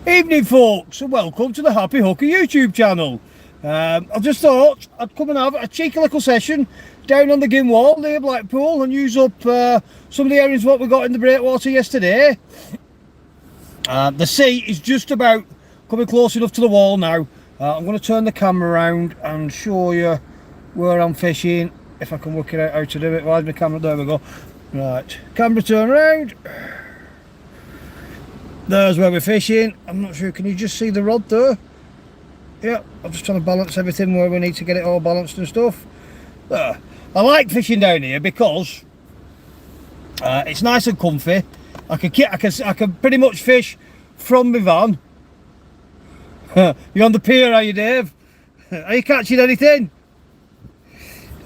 Evening folks, and welcome to the Happy Hooker YouTube channel. I just thought I'd come and have a cheeky little session down on the gynn wall near Blackpool and use up some of the areas what we got in the breakwater yesterday. The sea is just about coming close enough to the wall now. I'm going to turn the camera around and show you where I'm fishing, if I can work it out how to do it. Where's my camera? There we go. Right, camera turn around. There's where we're fishing. I'm not sure, can you just see the rod there? Yeah, I'm just trying to balance everything where we need to get it all balanced and stuff. There. I like fishing down here because it's nice and comfy. I can pretty much fish from my van. You're on the pier, are you, Dave? Are you catching anything?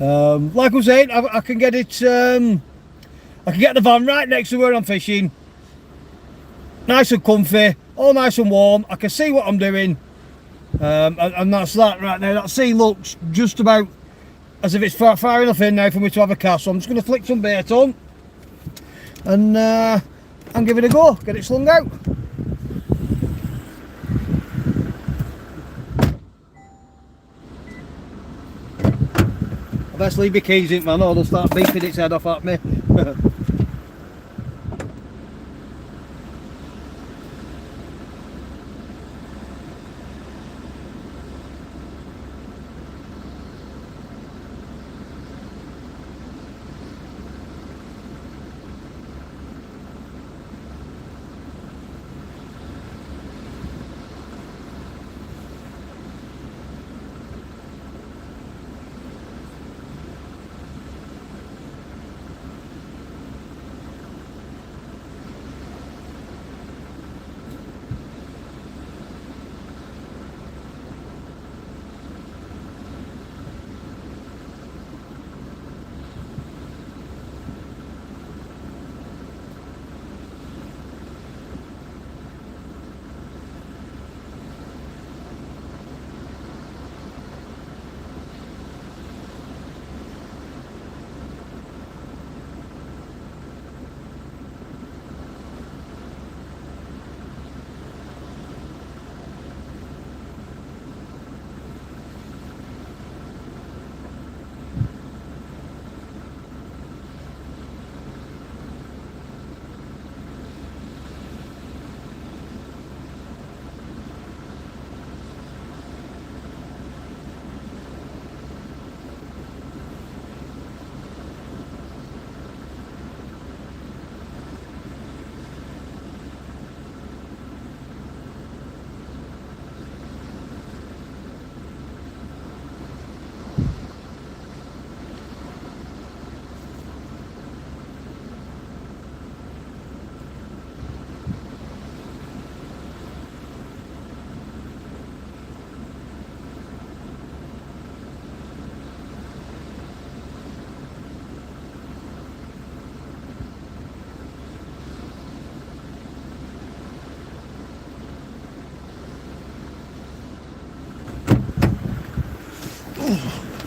Like I was saying, I can get it. I can get the van right next to where I'm fishing. Nice and comfy, all nice and warm. I can see what I'm doing, and that's that right now. That sea looks just about as if it's far enough in now for me to have a cast. So I'm just going to flick some bait on and give it a go, get it slung out. I best leave my keys in, man, or they'll start beeping its head off at me.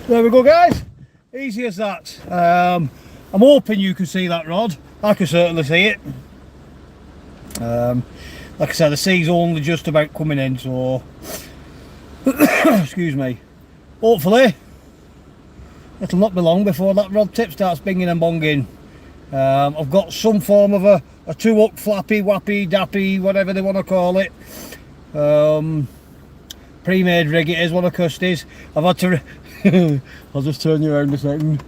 There we go, guys, easy as that. I'm hoping you can see that rod. I can certainly see it. Like I said, the sea's only just about coming in, so excuse me, hopefully it'll not be long before that rod tip starts binging and bonging. I've got some form of a 2-hook flappy, wappy, dappy, whatever they want to call it. Pre-made rig it is, one of Custy's. I've had to I'll just turn you around a second.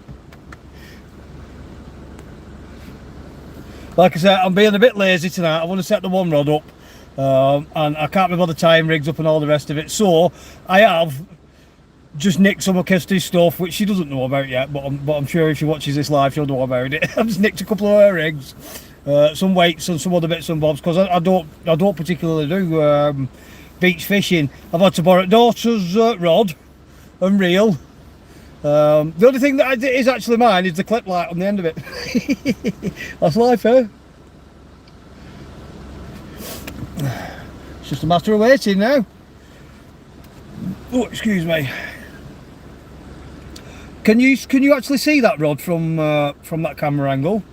Like I said, I'm being a bit lazy tonight. I want to set the one rod up, and I can't be bothered tying rigs up and all the rest of it, so I have just nicked some of Kirsty's stuff, which she doesn't know about yet, but I'm sure if she watches this live she'll know about it. I've just nicked a couple of her rigs, some weights and some other bits and bobs, because I don't particularly do beach fishing. I've had to borrow daughter's rod and reel. The only thing that is actually mine is the clip light on the end of it. That's life, eh? It's just a matter of waiting now. Oh, excuse me. Can you actually see that rod from that camera angle?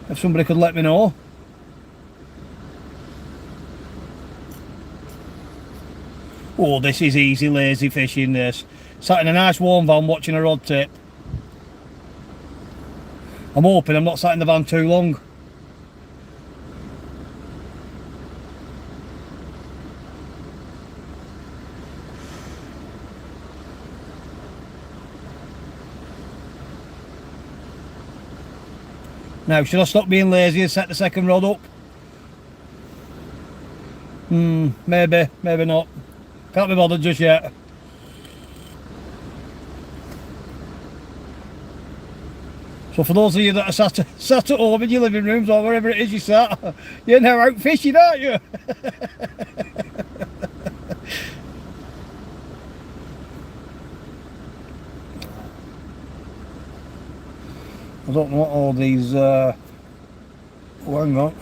If somebody could let me know. Oh, this is easy, lazy fishing, this. Sat in a nice warm van watching a rod tip. I'm hoping I'm not sat in the van too long. Now, should I stop being lazy and set the second rod up? Maybe, maybe not. Can't be bothered just yet. So for those of you that are sat at home in your living rooms or wherever it is you sat, you're now out fishing, aren't you? I don't know what all these, oh, hang on.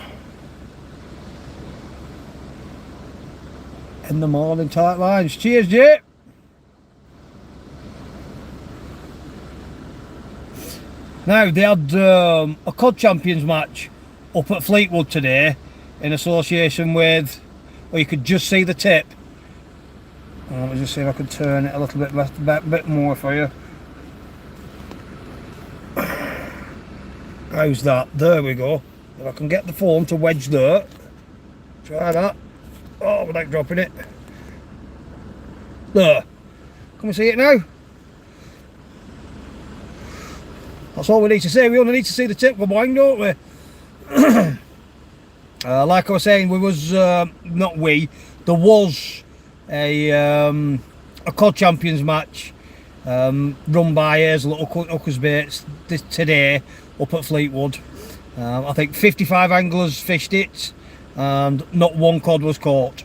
In the morning tight lines. Cheers, Jay. Now, they had a cod champions match up at Fleetwood today in association with, well, you could just see the tip. Let me just see if I can turn it a little bit more for you. How's that? There we go. If I can get the phone to wedge there. Try that. Oh, without dropping it. There. Can we see it now? That's all we need to see. We only need to see the tip go boing, don't we? Like I was saying, there was a cod champions match run by Hazel Hooker's Baits today up at Fleetwood. I think 55 anglers fished it and not one cod was caught.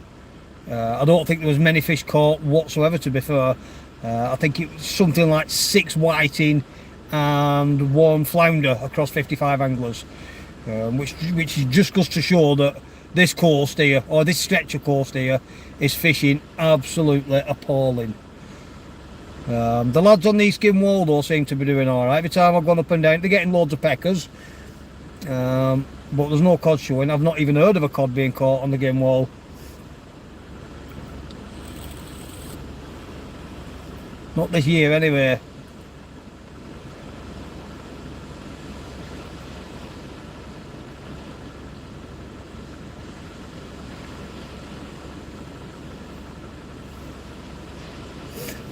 I don't think there was many fish caught whatsoever, to be fair. I think it was something like 6 whiting and 1 flounder across 55 anglers, which just goes to show that this coast here, or this stretch of coast here, is fishing absolutely appalling. The lads on the East Gynn Wall though seem to be doing alright. Every time I've gone up and down, they're getting loads of peckers, but there's no cod showing. I've not even heard of a cod being caught on the Gynn Wall. Not this year anyway.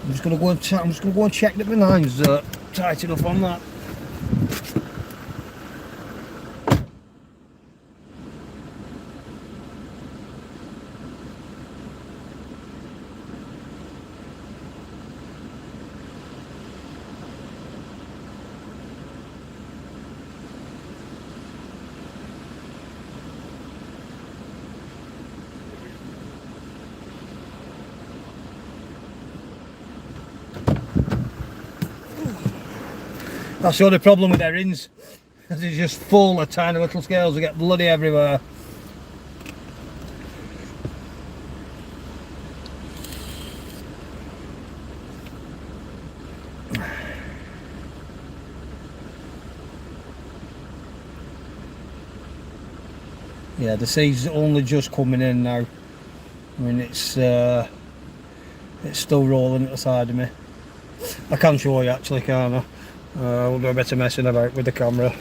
I'm just gonna go and check that my line's tight enough on that. That's the only problem with herrings. It's just full of tiny little scales that get bloody everywhere. Yeah, the sea's only just coming in now. I mean, it's still rolling at the side of me. I can show you actually, can't I? We'll do a bit of messing about with the camera.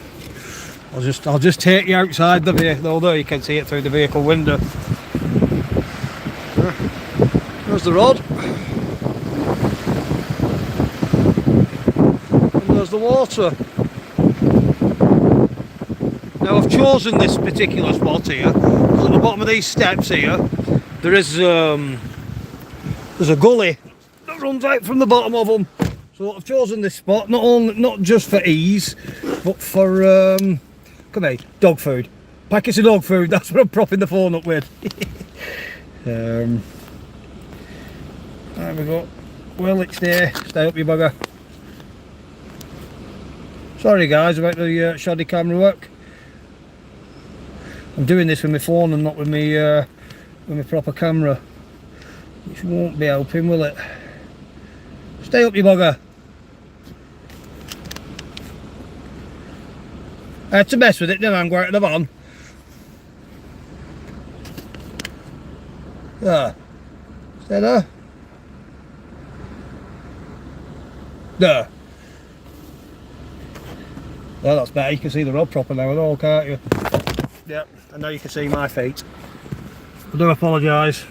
I'll just take you outside the vehicle, although you can see it through the vehicle window. There's the rod. And there's the water. Now I've chosen this particular spot here because at the bottom of these steps here there's a gully that runs out from the bottom of them. So I've chosen this spot not just for ease, but for come here, dog food. Packets of dog food. That's what I'm propping the phone up with. There we go. Well, it's there. Stay up, you bugger. Sorry guys about the shoddy camera work. I'm doing this with my phone and not with my proper camera, which won't be helping, will it? Stay up, you bugger. I had to mess with it, didn't I? I'm going out of the van. There. Stay there. There. Yeah, that's better. You can see the rod proper now and all, can't you? Yep, and now you can see my feet. I do apologise.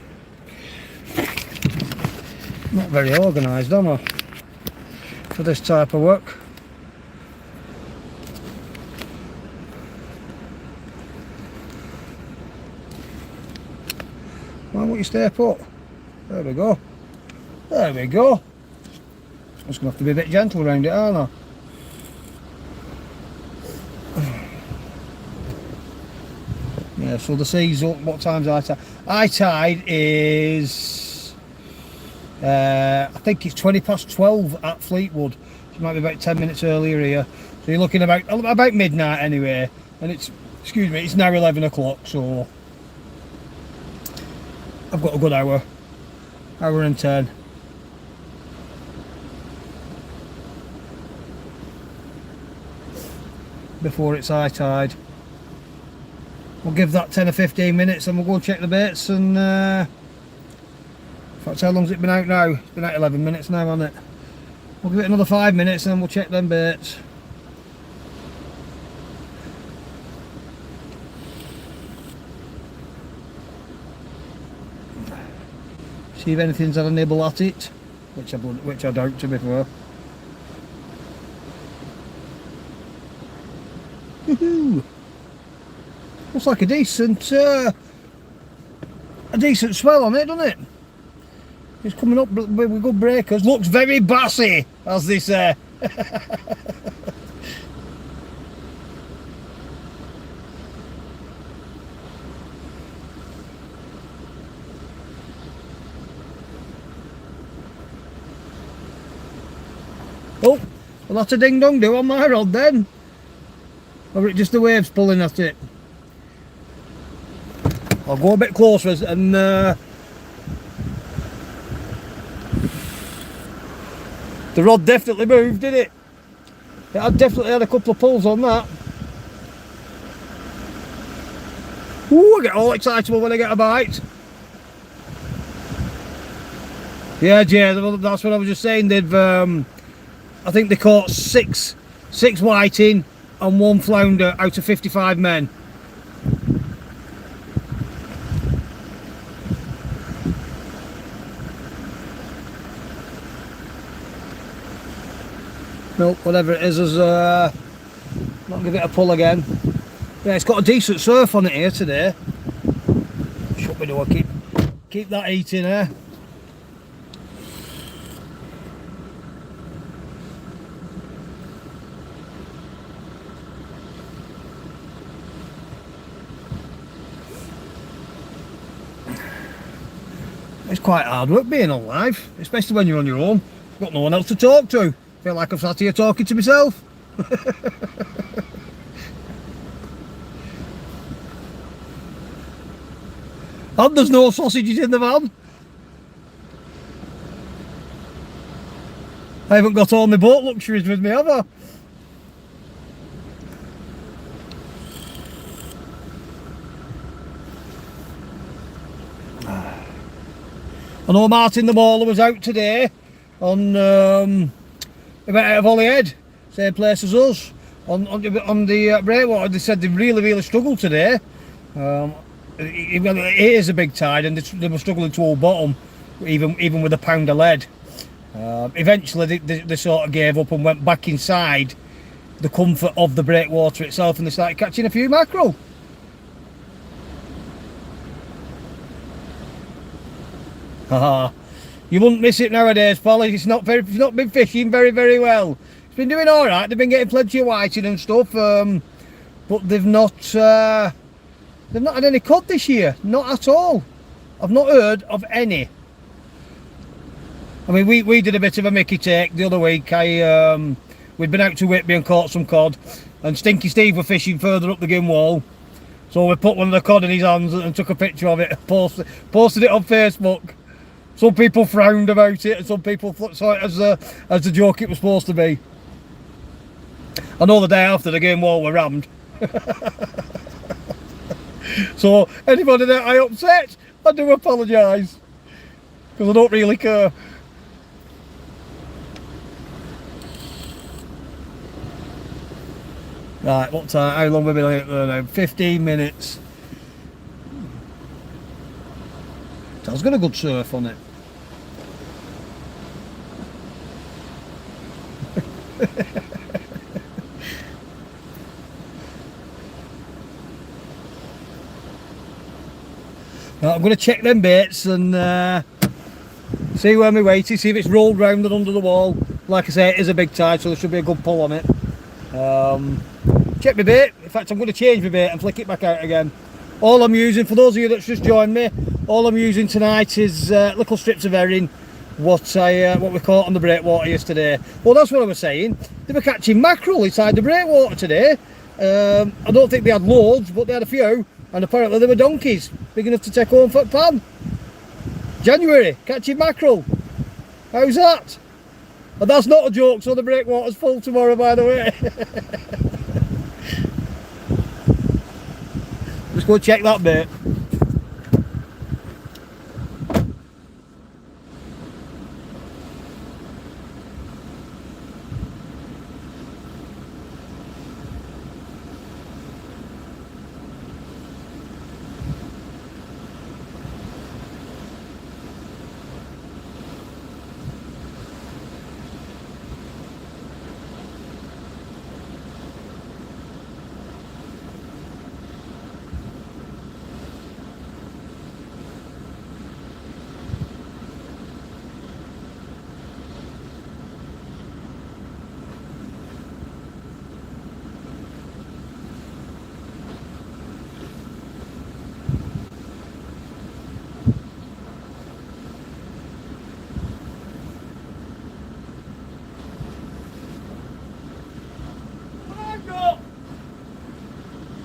Not very organised, am I? For this type of work. Why won't you stay put? There we go. There we go. I'm just going to have to be a bit gentle around it, aren't I? Yeah, so the sea's up. What time's high tide? High tide is... I think it's 12 at Fleetwood. It might be about 10 minutes earlier here. So you're looking about midnight anyway. And it's, excuse me, it's now 11 o'clock, so... I've got a good hour and 10. Before it's high tide. We'll give that 10 or 15 minutes and we'll go check the baits and in fact, how long's it been out now? It's been out 11 minutes now, hasn't it? We'll give it another 5 minutes and we'll check them baits. See if anything's had a nibble at it, which I doubt, to be fair. Woohoo! Looks like a decent swell on it, doesn't it? It's coming up with good breakers. Looks very bassy, as they say. Oh, well that's a ding dong do on my rod then. Or it just the waves pulling at it. I'll go a bit closer and the rod definitely moved, did it? It had definitely had a couple of pulls on that. Ooh, I get all excitable when I get a bite. Yeah, Jay, that's what I was just saying. They've, I think they caught six whiting and 1 flounder out of 55 men. Nope, whatever it is, I'll give it a pull again. Yeah, it's got a decent surf on it here today. Shut me door, keep that heat in here. It's quite hard work being alive, especially when you're on your own. You've got no one else to talk to. Feel like I've sat here talking to myself. And there's no sausages in the van. I haven't got all my boat luxuries with me, have I? I know Martin the Mauler was out today on he went out of Holyhead, same place as us, on the breakwater. They said they really struggled today. It is a big tide and they were struggling to hold bottom, even with a pound of lead. Eventually they sort of gave up and went back inside the comfort of the breakwater itself and they started catching a few mackerel. Haha. You wouldn't miss it nowadays, Polly. It's not been fishing very well. It's been doing all right. They've been getting plenty of whiting and stuff, but they've not had any cod this year. Not at all. I've not heard of any. I mean, we did a bit of a Mickey take the other week. We'd been out to Whitby and caught some cod, and Stinky Steve were fishing further up the gym wall. So we put one of the cod in his hands and took a picture of it, posted it on Facebook. Some people frowned about it and some people saw it as the joke it was supposed to be. I know the day after the game wall were rammed. So anybody that I upset, I do apologise. Because I don't really care. Right, what time? How long have we been out there now? 15 minutes. That's got a good surf on it. Right, I'm going to check them baits and see where my weight is, see if it's rolled round and under the wall. Like I say, it is a big tide, so there should be a good pull on it. Check my bait. In fact, I'm going to change my bait and flick it back out again. All I'm using, for those of you that's just joined me, all I'm using tonight is little strips of herring, what we caught on the breakwater yesterday. Well, that's what I was saying. They were catching mackerel inside the breakwater today. I don't think they had loads, but they had a few, and apparently they were donkeys, big enough to take home for a pan. January, catching mackerel. How's that? And that's not a joke, so the breakwater's full tomorrow, by the way. Just go check that bait.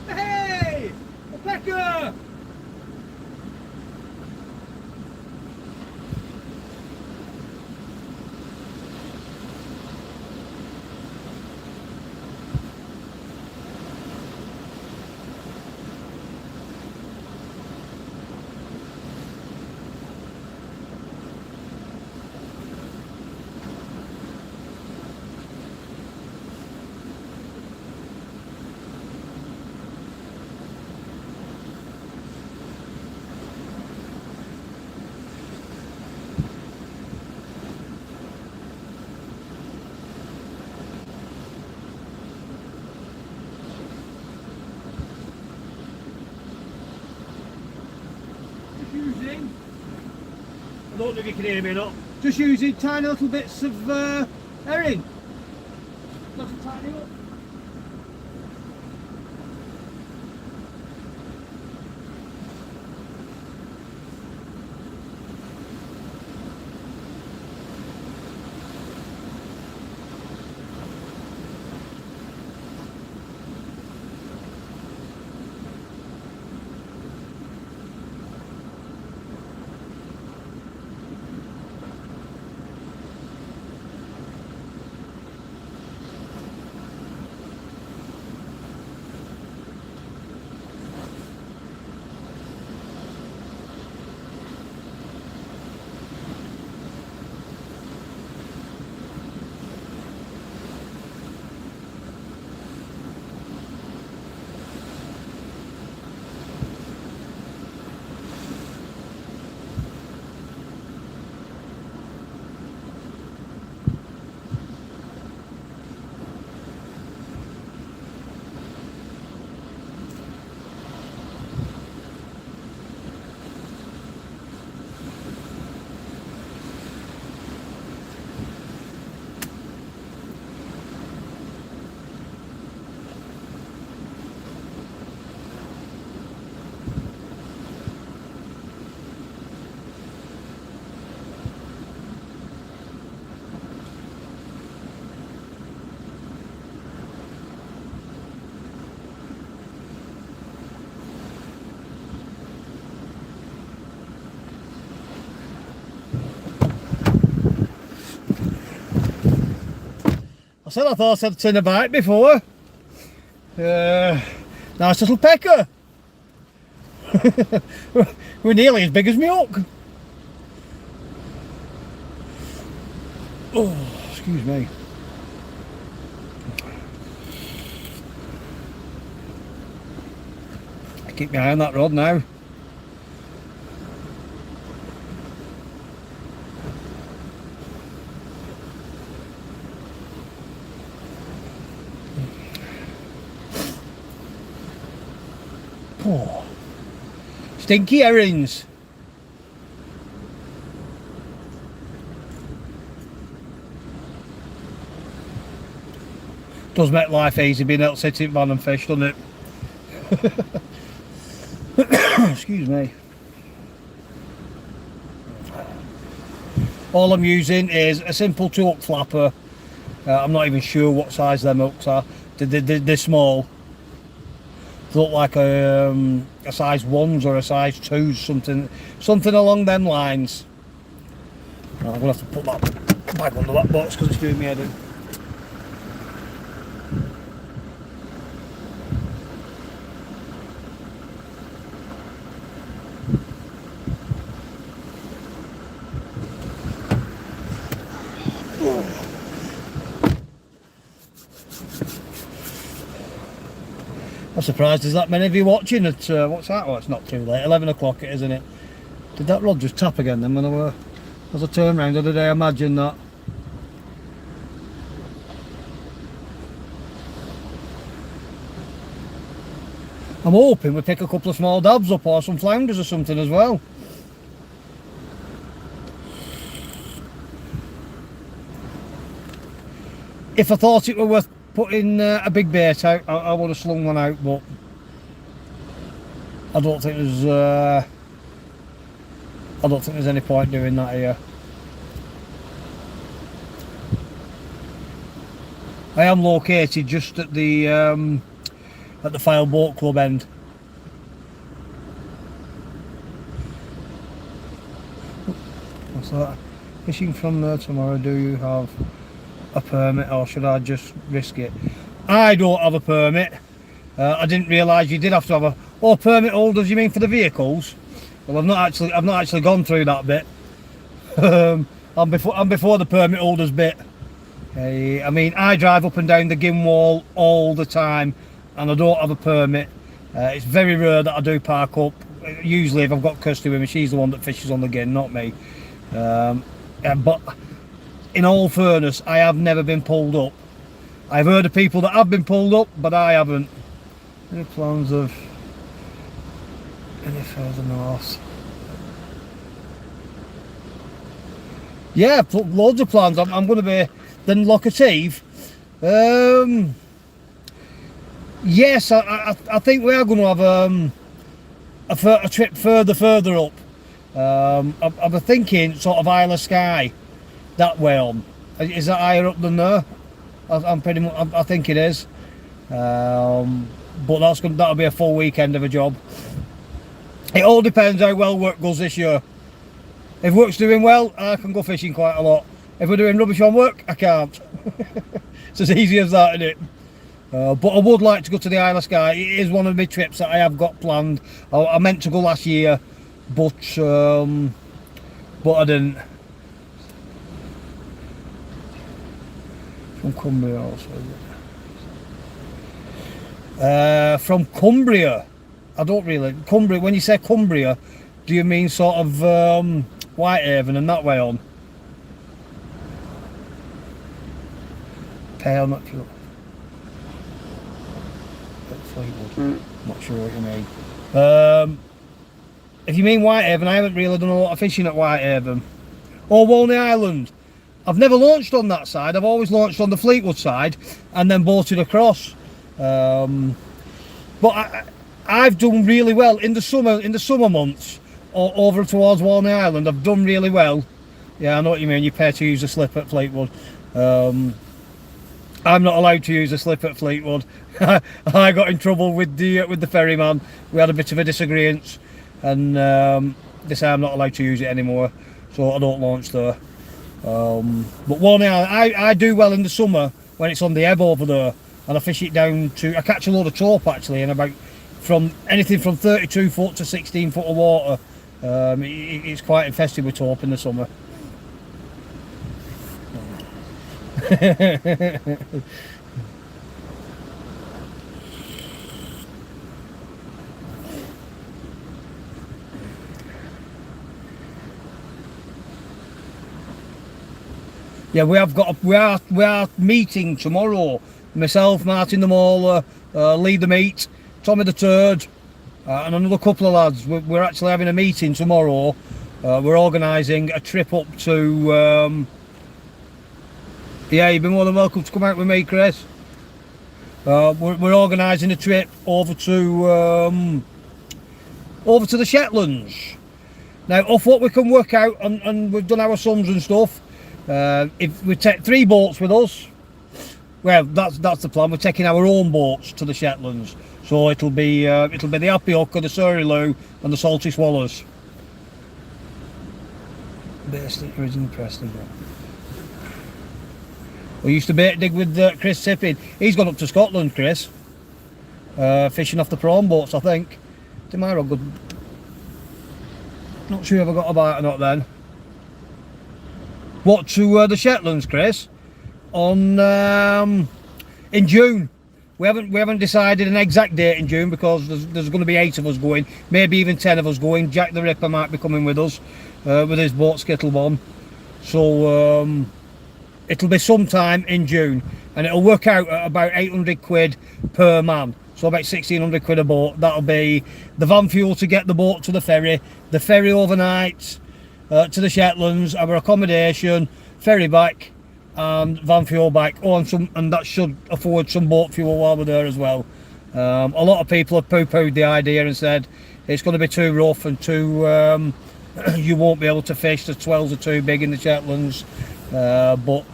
Hey! A pecker! Using, I don't know if you can hear me or not, just using tiny little bits of herring. Just a tiny up. I said I thought I'd seen a bite before. Nice little pecker. We're nearly as big as milk. Oh, excuse me. keep my eye on that rod now. Oh. Stinky herrings. Does make life easy being able to sit in van and fish, doesn't it? Excuse me. All I'm using is a simple 2-hook flapper. I'm not even sure what size them hooks are. They're small. They look like a size 1s or a size 2s, something along them lines. I'm gonna have to put that back under that box because it's doing me head in. I'm surprised there's that many of you watching at, what's that? Oh, it's not too late, 11 o'clock it is, isn't it? Did that rod just tap again then when as I turned round the other day? Imagine that. I'm hoping we pick a couple of small dabs up or some flounders or something as well. If I thought it were worth putting a big bait out, I would have slung one out, but I don't think there's any point doing that here. I am located just at the File Boat Club end. What's that? Fishing from there tomorrow. Do you have a permit or should I just risk it? I don't have a permit. I didn't realise you did have to have a permit holders. You mean for the vehicles? Well, I've not actually gone through that bit. I'm before the permit holders bit. I mean, I drive up and down the gynn wall all the time, and I don't have a permit. It's very rare that I do park up. Usually, if I've got Kirsty with me, she's the one that fishes on the gynn, not me. But in all fairness, I have never been pulled up. I've heard of people that have been pulled up, but I haven't. Any plans of any further north? Yeah, loads of plans. I'm going to be then Loch Eve. Yes, I think we are going to have a trip further up. I've been thinking sort of Isle of Skye, that way on. Is that higher up than there? I'm pretty much. I think it is. But that'll be a full weekend of a job. It all depends how well work goes this year. If work's doing well, I can go fishing quite a lot. If we're doing rubbish on work, I can't. It's as easy as that, isn't it? But I would like to go to the Isle of Skye. It is one of my trips that I have got planned. I meant to go last year, but I didn't. From Cumbria also. From Cumbria. I don't really. Cumbria. When you say Cumbria, do you mean sort of Whitehaven and that way on? Pale, not sure. Not sure what you mean. If you mean Whitehaven, I haven't really done a lot of fishing at Whitehaven. Or Walney Island. I've never launched on that side. I've always launched on the Fleetwood side and then boated across. But I've done really well in the summer months over towards Walney Island. I've done really well. Yeah, I know what you mean. You pay to use a slip at Fleetwood. I'm not allowed to use a slip at Fleetwood. I got in trouble with the ferryman. We had a bit of a disagreement, and they say I'm not allowed to use it anymore, so I don't launch there. But Walney Island, I do well in the summer when it's on the ebb over there, and I fish it down to. I catch a load of taupe actually, and about from anything from 32 foot to 16 foot of water. It's quite infested with taupe in the summer. Yeah, we are meeting tomorrow. Myself, Martin the Mauler, Lee the Meat, Tommy the Turd, and another couple of lads. We're actually having a meeting tomorrow. We're organising a trip up to. Yeah, you've been more than welcome to come out with me, Chris. We're organising a trip over to the Shetlands. Now, off what we can work out, and we've done our sums and stuff. If we take 3 boats with us, well, that's the plan. We're taking our own boats to the Shetlands, so it'll be the Happy Hooker, the Surrey Lou, and the Salty Swallows. Basically, original Preston. We used to bait dig with Chris Tippin. He's gone up to Scotland, Chris, fishing off the prawn boats, I think. Tomorrow, good. Not sure if I got a bite or not then. What, to the Shetlands, Chris? On in June. We haven't decided an exact date in June because there's going to be 8 of us going, maybe even 10 of us going. Jack the Ripper might be coming with us with his boat Skittlebomb. So it'll be sometime in June, and it'll work out at about 800 quid per man. So about 1600 quid a boat. That'll be the van fuel to get the boat to the ferry overnight to the Shetlands, our accommodation, ferry back, and van fuel back. Oh, and that should afford some boat fuel while we're there as well. A lot of people have poo-pooed the idea and said it's going to be too rough and too you won't be able to fish. The swells are too big in the Shetlands, but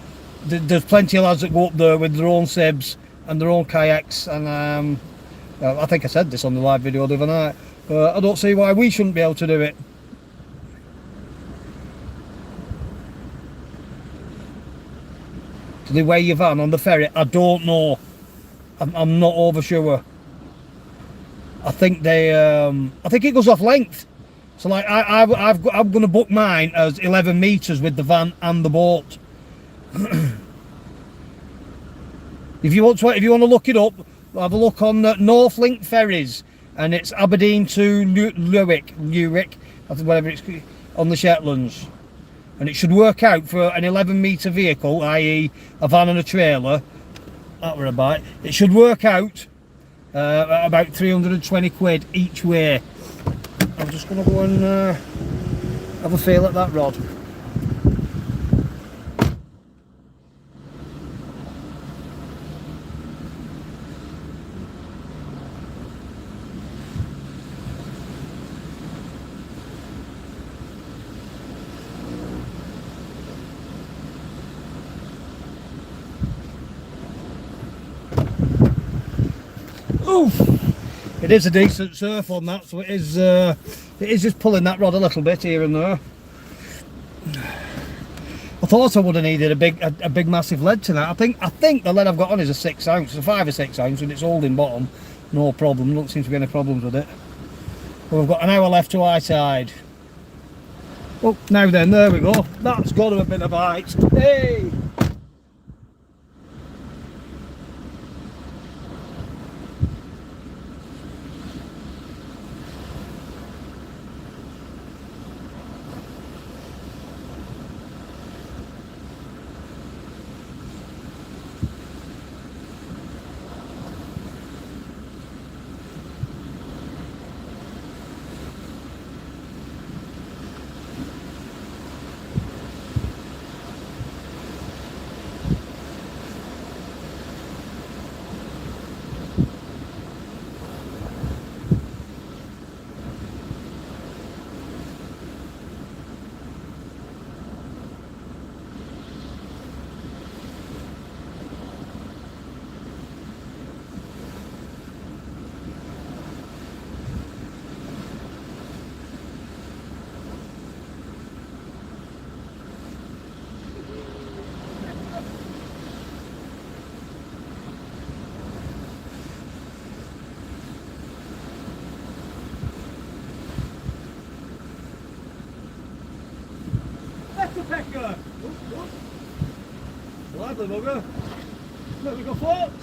there's plenty of lads that go up there with their own sibs and their own kayaks, and I think I said this on the live video the other night. I don't see why we shouldn't be able to do it. Do they weigh your van on the ferry? I don't know. I'm not over sure. I think I think it goes off length. So like I'm going to book mine as 11 meters with the van and the boat. If you want to look it up, have a look on the Northlink ferries, and it's Aberdeen to Lerwick, whatever it's on the Shetlands, and it should work out for an 11 meter vehicle, i.e. a van and a trailer. That were a bite. It should work out at about 320 quid each way. I'm just going to go and have a feel at that rod. Oof. It is a decent surf on that, so it is just pulling that rod a little bit here and there. I thought I would have needed a big massive lead tonight. I think the lead I've got on is a 6 ounce, a 5 or 6 ounce, and it's holding bottom. No problem, don't seem to be any problems with it. But we've got an hour left to high tide. Oh, now then, there we go. That's got to have been a bite. Hey! Pecker! Lively bugger. There we go, folks.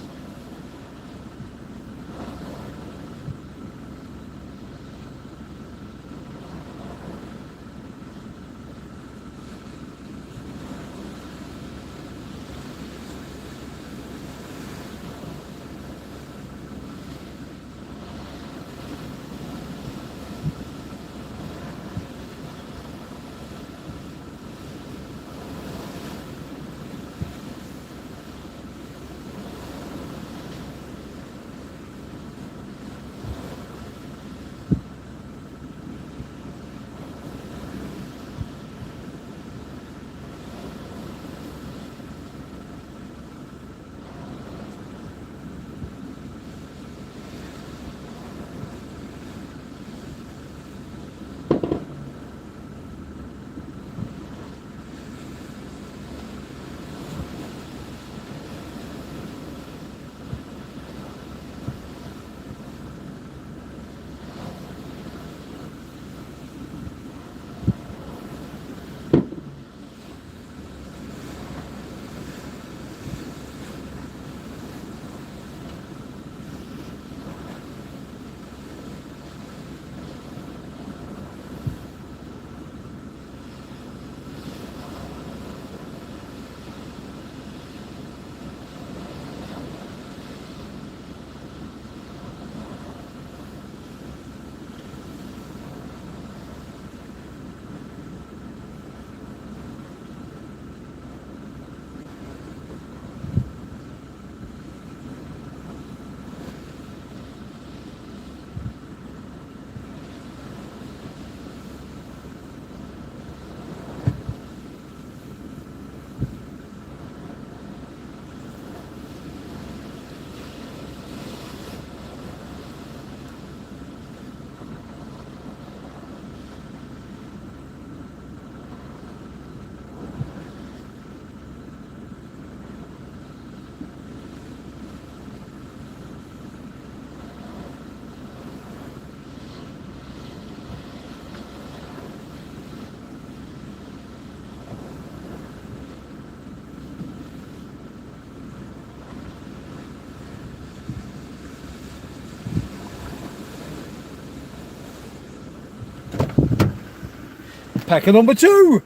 Pecker number 2.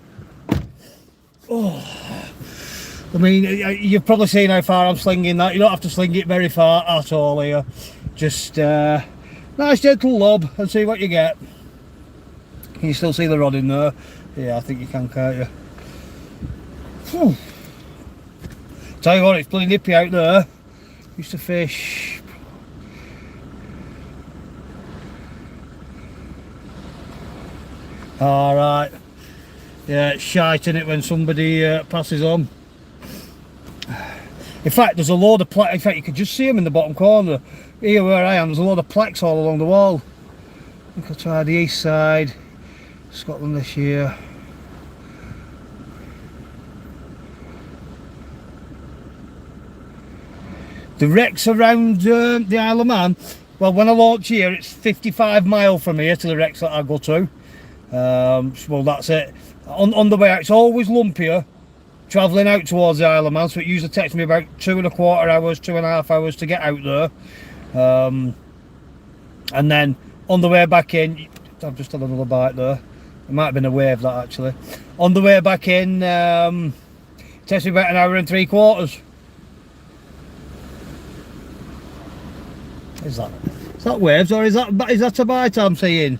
Oh, I mean, you've probably seen how far I'm slinging that. You don't have to sling it very far at all here. Just nice gentle lob and see what you get. Can you still see the rod in there? Yeah, I think you can, can't you? Whew. Tell you what, it's bloody nippy out there. Used to fish. Alright. Yeah, it's shite, isn't it, when somebody passes on. In fact, there's a load of plaques. In fact, you could just see them in the bottom corner. Here where I am, there's a load of plaques all along the wall. I think I'll try the east side. Scotland this year. The wrecks around the Isle of Man, well, when I launch here, it's 55 miles from here to the wrecks that I go to. Well, that's it. On the way out, it's always lumpier travelling out towards the Isle of Man, so it usually takes me about 2.25 hours, 2.5 hours to get out there. And then on the way back in, I've just had another bite there. It might have been a wave, that, actually. On the way back in, it takes me about 1 hour and 3/4. Is that waves, or is that a bite I'm seeing?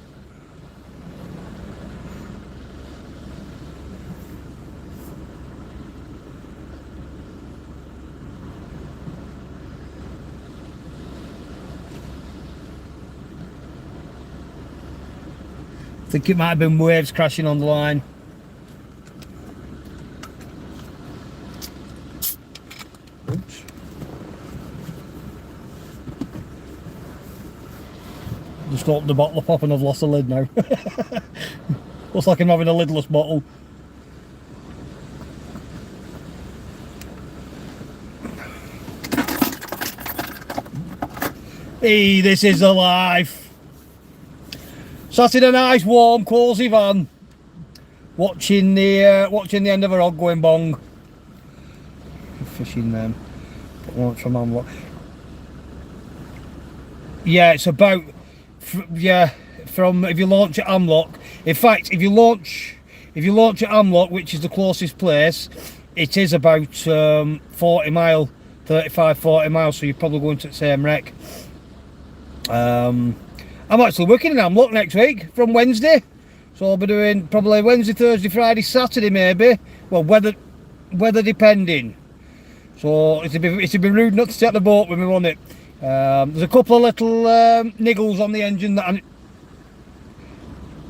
I think it might have been waves crashing on the line. Oops. Just opened the bottle of pop and I've lost the lid now. Looks like I'm having a lidless bottle. Hey, this is the life. Sat in a nice warm cosy van, watching the end of a rod going bong. Fishing them, launch from Amlock. Yeah, it's about from if you launch at Amlock. In fact, if you launch at Amlock, which is the closest place, it is about 40 mile, 35-40 miles. So you're probably going to the same wreck. I'm actually working in Amlock next week from Wednesday, so I'll be doing probably Wednesday, Thursday, Friday, Saturday maybe. Well, weather depending. So it'd be rude not to take the boat with me, won't it? There's a couple of little niggles on the engine that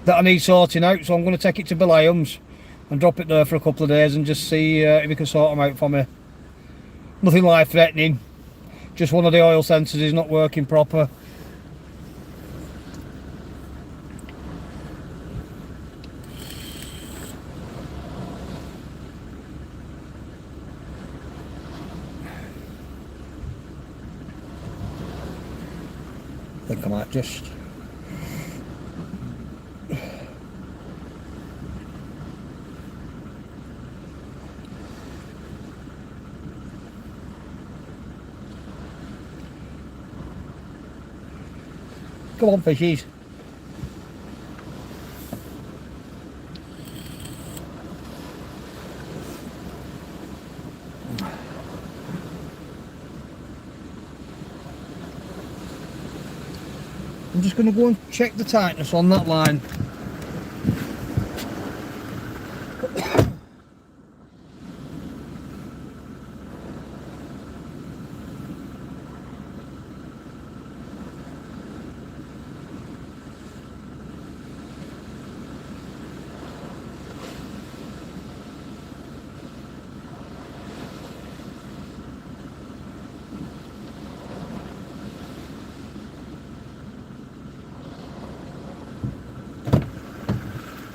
I need sorting out, so I'm going to take it to Belliams and drop it there for a couple of days and just see if he can sort them out for me. Nothing life threatening, just one of the oil sensors is not working proper. I think I might just come on, fishies. I'm just going to go and check the tightness on that line.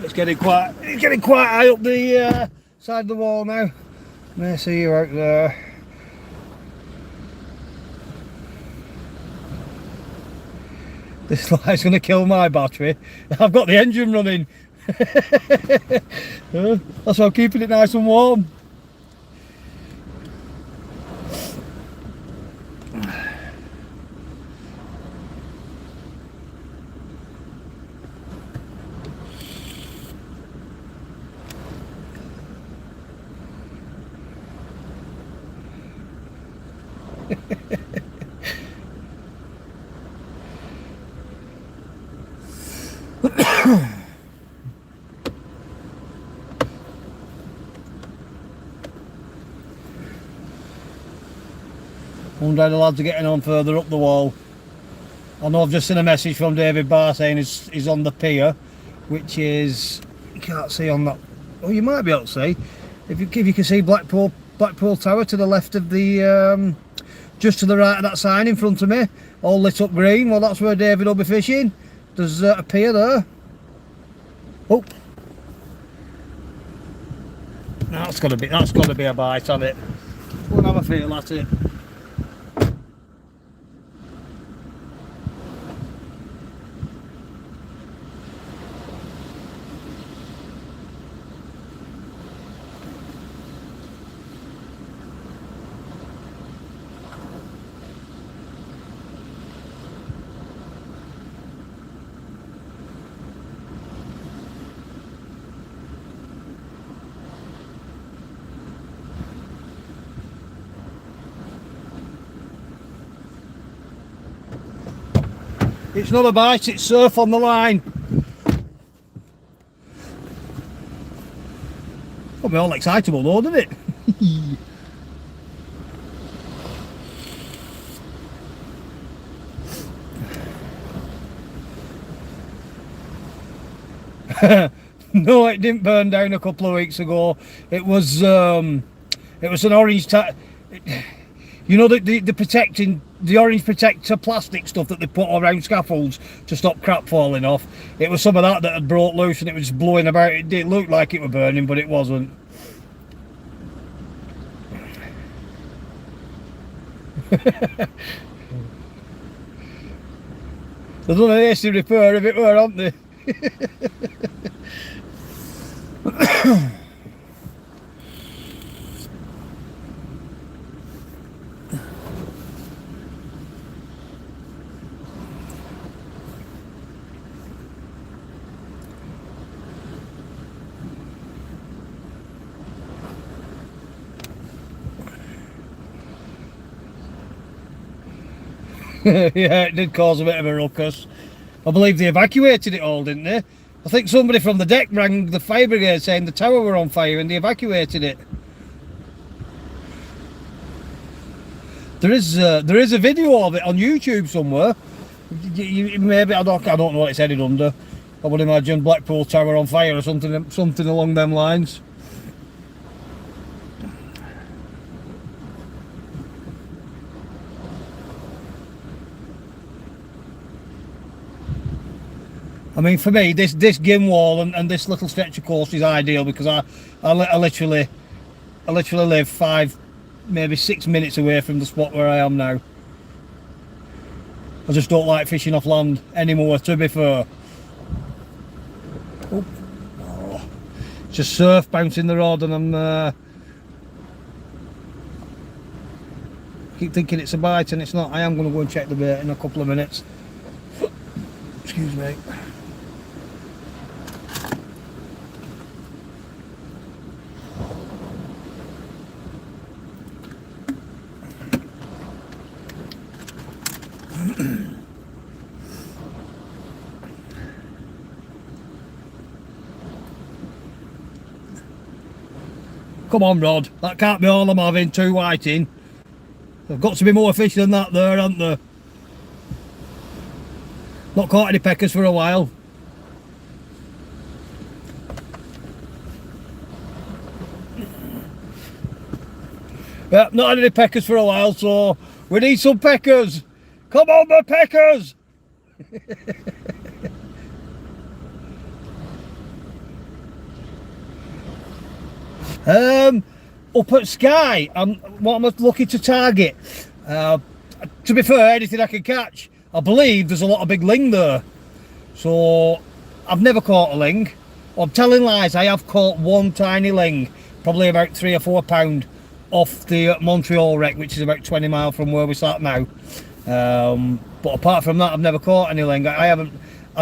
It's getting quite high up the side of the wall now. May see you out there. This light's going to kill my battery. I've got the engine running. That's why I'm keeping it nice and warm. Wonder how the lads are getting on further up the wall. I know I've just seen a message from David Barr saying he's on the pier, which is, you can't see on that. Oh, you might be able to see if you can see Blackpool Tower to the left of the just to the right of that sign in front of me, all lit up green. Well, that's where David will be fishing. There's a pier there. Oh, that's got to be a bite on it. We'll have a feel at it. It's not a bite, it's surf on the line. Got me all excitable though, didn't it? No, it didn't burn down a couple of weeks ago. It was an orange you know, the orange protector plastic stuff that they put around scaffolds to stop crap falling off. It was some of that had broke loose and it was just blowing about. It did look like it was burning, but it wasn't. They've done a hasty repair if it were, haven't they? Yeah, it did cause a bit of a ruckus. I believe they evacuated it all, didn't they? I think somebody from the deck rang the fire brigade saying the tower were on fire and they evacuated it. There is a video of it on YouTube somewhere. Maybe I don't know what it's headed under. I would imagine Blackpool Tower on fire or something along them lines. I mean, for me, this gym wall and this little stretch of course is ideal because I literally live 5, maybe 6 minutes away from the spot where I am now. I just don't like fishing off land anymore, to be fair. Oh, just surf bouncing the rod, and I'm keep thinking it's a bite and it's not. I am going to go and check the bait in a couple of minutes. Excuse me. Come on, Rod, that can't be all I'm having, 2 whiting. There've got to be more fish than that there, haven't there? Not caught any peckers for a while. Yeah, not had any peckers for a while, so we need some peckers. Come on, the peckers! Up at Skye, what am I looking to target? To be fair, anything I can catch. I believe there's a lot of big ling there. So, I've never caught a ling. I'm telling lies, I have caught one tiny ling, probably about 3 or 4 pound, off the Montreal wreck, which is about 20 miles from where we sat now. But apart from that, I've never caught any ling. I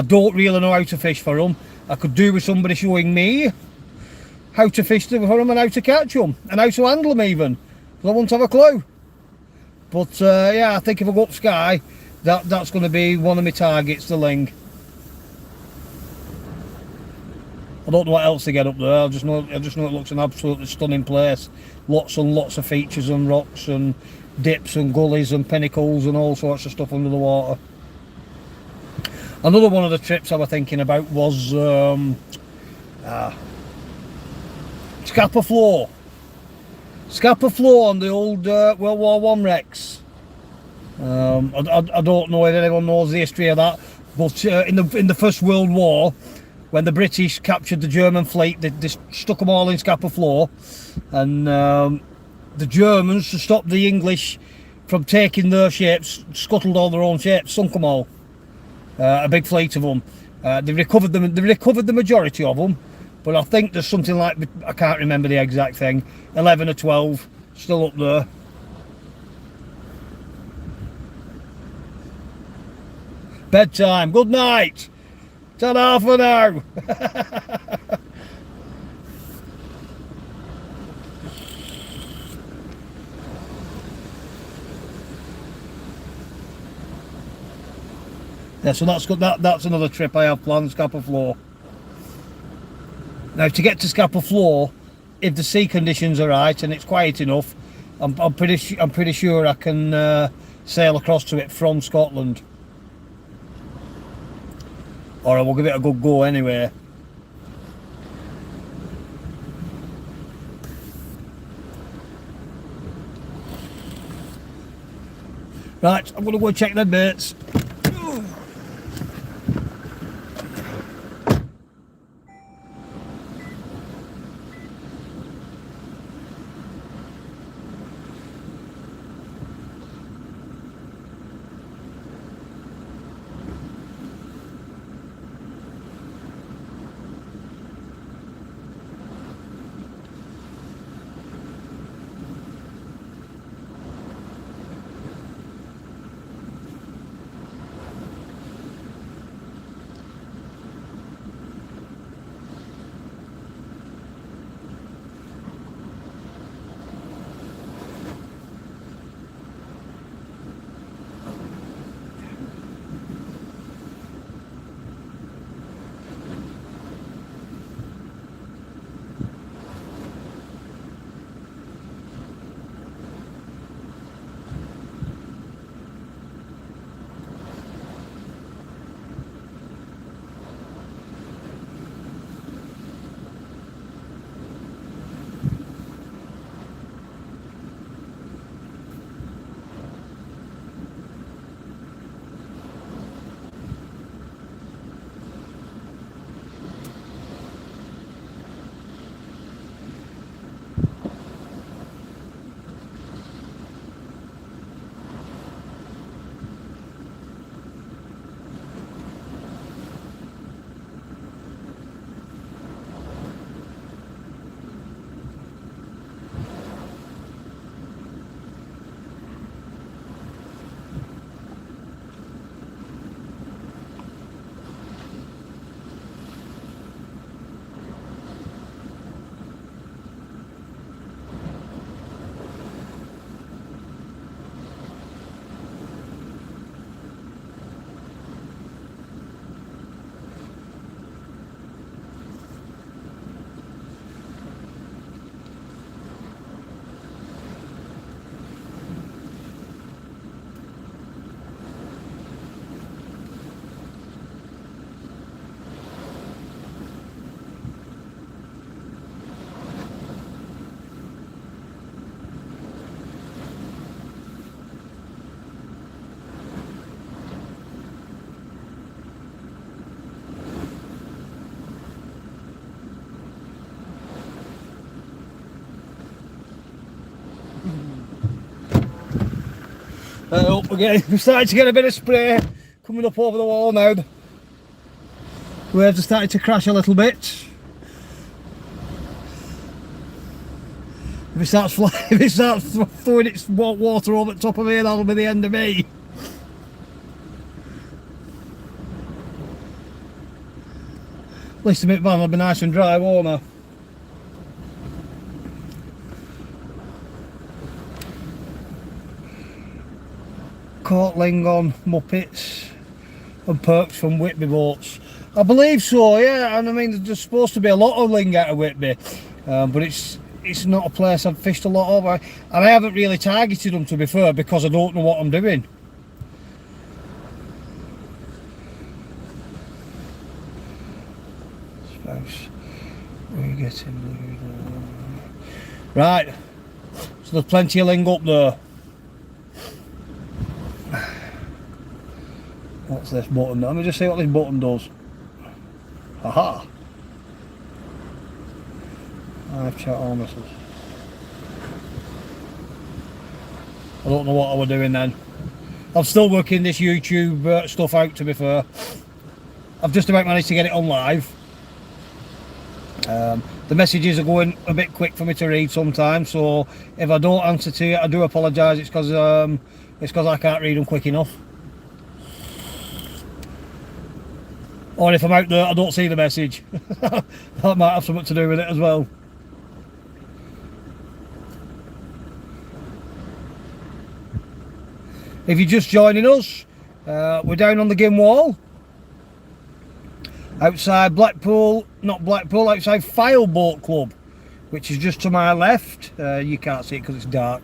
don't really know how to fish for them. I could do with somebody showing me how to fish for them and how to catch them and how to handle them even, because I won't have a clue. But yeah, I think if I go up Skye, that's going to be one of my targets, the Ling. I don't know what else to get up there. I just know it looks an absolutely stunning place. Lots and lots of features and rocks and dips and gullies and pinnacles and all sorts of stuff under the water. Another one of the trips I was thinking about was Scapa Flow. Scapa Flow on the old World War One wrecks. I don't know if anyone knows the history of that, but in the First World War, when the British captured the German fleet, they stuck them all in Scapa Flow, and the Germans, to stop the English from taking their ships, scuttled all their own ships, sunk them all. A big fleet of them. They recovered them. They recovered the majority of them, but I think there's something like, I can't remember the exact thing, 11 or 12 still up there. Bedtime. Good night. Ta-da for now. Yeah, so that's good. That's another trip I have planned, Scapa Flow. Now, to get to Scapa Flow, if the sea conditions are right and it's quiet enough, I'm pretty sure I can sail across to it from Scotland. Or I will give it a good go anyway. Right, I'm going to go and check the baits. Up again. We're starting to get a bit of spray coming up over the wall now. The waves are starting to crash a little bit. If it starts throwing its water over the top of me, that'll be the end of me. At least a bit van will be nice and dry, won't it? caught ling on muppets and perks from Whitby boats. I believe so, yeah. And I mean, there's supposed to be a lot of ling out of Whitby, but it's not a place I've fished a lot of, and I haven't really targeted them, to be fair, because I don't know what I'm doing. Spouse, we're getting right. So there's plenty of ling up there. What's this button? Let me just see what this button does. Aha! Live chat on this. I don't know what I was doing then. I'm still working this YouTube stuff out, to be fair. I've just about managed to get it on live. The messages are going a bit quick for me to read sometimes, so if I don't answer to you, I do apologise. It's because I can't read them quick enough. Or if I'm out there, I don't see the message. That might have something to do with it as well. If you're just joining us, we're down on the Gynn wall. Outside Blackpool, not Blackpool, outside File Boat Club, which is just to my left. You can't see it because it's dark.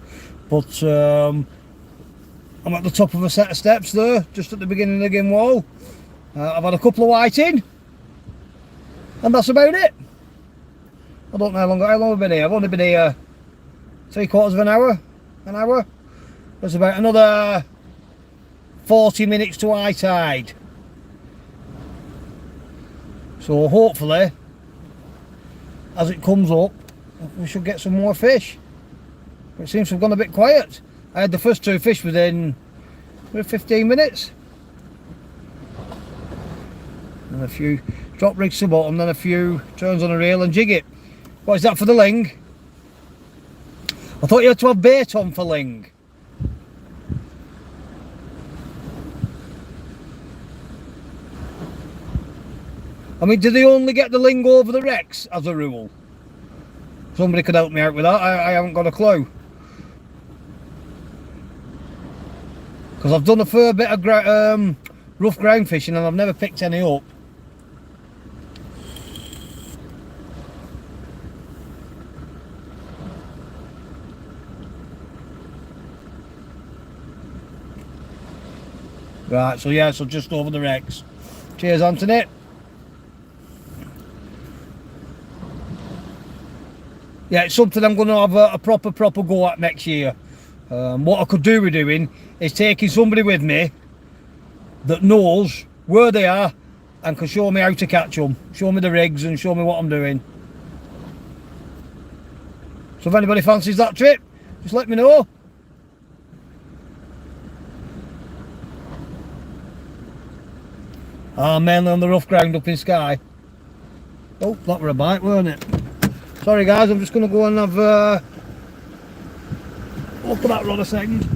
But I'm at the top of a set of steps there, just at the beginning of the Gynn wall. I've had a couple of whiting, and that's about it. I don't know how long I've been here. I've only been here 3/4 of an hour. There's about another 40 minutes to high tide. So hopefully, as it comes up, we should get some more fish. It seems to have gone a bit quiet. I had the first 2 fish within 15 minutes. And a few drop rigs to the bottom, then a few turns on a reel and jig it. What is that for the ling? I thought you had to have bait on for ling. I mean, do they only get the ling over the wrecks as a rule? Somebody could help me out with that. I haven't got a clue. Because I've done a fair bit of rough ground fishing and I've never picked any up. Right, so yeah, so just over the wrecks. Cheers, Anthony. Yeah, it's something I'm going to have a proper go at next year. What I could do with doing is taking somebody with me that knows where they are and can show me how to catch them, show me the rigs and show me what I'm doing. So if anybody fancies that trip, just let me know. Mainly on the rough ground up in Skye. Oh, that were a bite, weren't it? Sorry guys, I'm just going to go and have a look at that rod a second.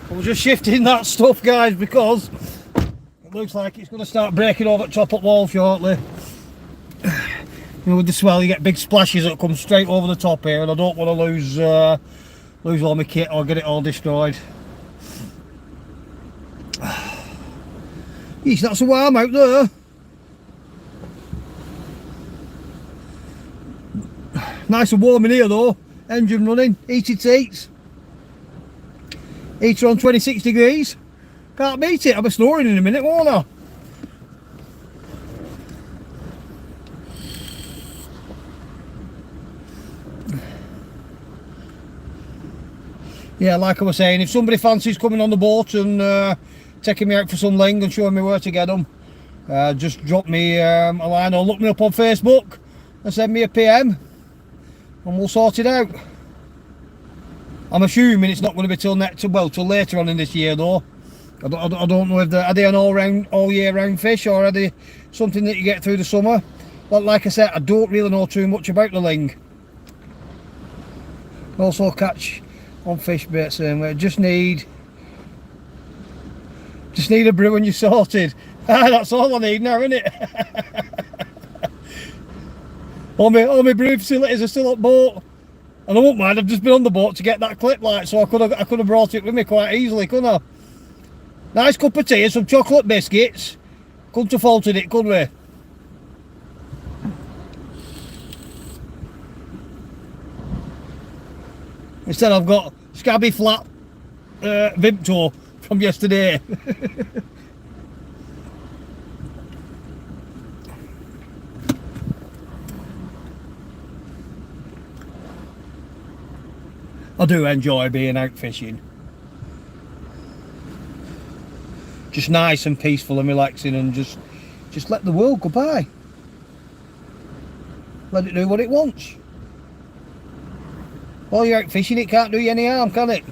I was just shifting that stuff, guys, because it looks like it's going to start breaking over the top of the wall shortly. You know, with the swell, you get big splashes that come straight over the top here, and I don't want to lose all my kit or get it all destroyed. Yeesh, that's a warm out there. Nice and warm in here though. Engine running, heated seats. Heater on 26 degrees. Can't beat it. I'll be snoring in a minute, won't I? Yeah, like I was saying, if somebody fancies coming on the boat and taking me out for some ling and showing me where to get them, just drop me a line or look me up on Facebook and send me a PM and we'll sort it out. I'm assuming it's not going to be till later on in this year though. I don't know if are they an all year round fish, or are they something that you get through the summer? But like I said, I don't really know too much about the ling. Also catch on fish baits, and just need a brew and you're sorted. That's all I need now, isn't it? all my brew facilities are still at boat, and I won't mind. I've just been on the boat to get that clip light, so I could have brought it with me quite easily, couldn't I? Nice cup of tea and some chocolate biscuits. Couldn't have faulted it, could we? Instead I've got scabby flat Vimto from yesterday. I do enjoy being out fishing. Just nice and peaceful and relaxing, and just let the world go by. Let it do what it wants. While you're out fishing, it can't do you any harm, can it?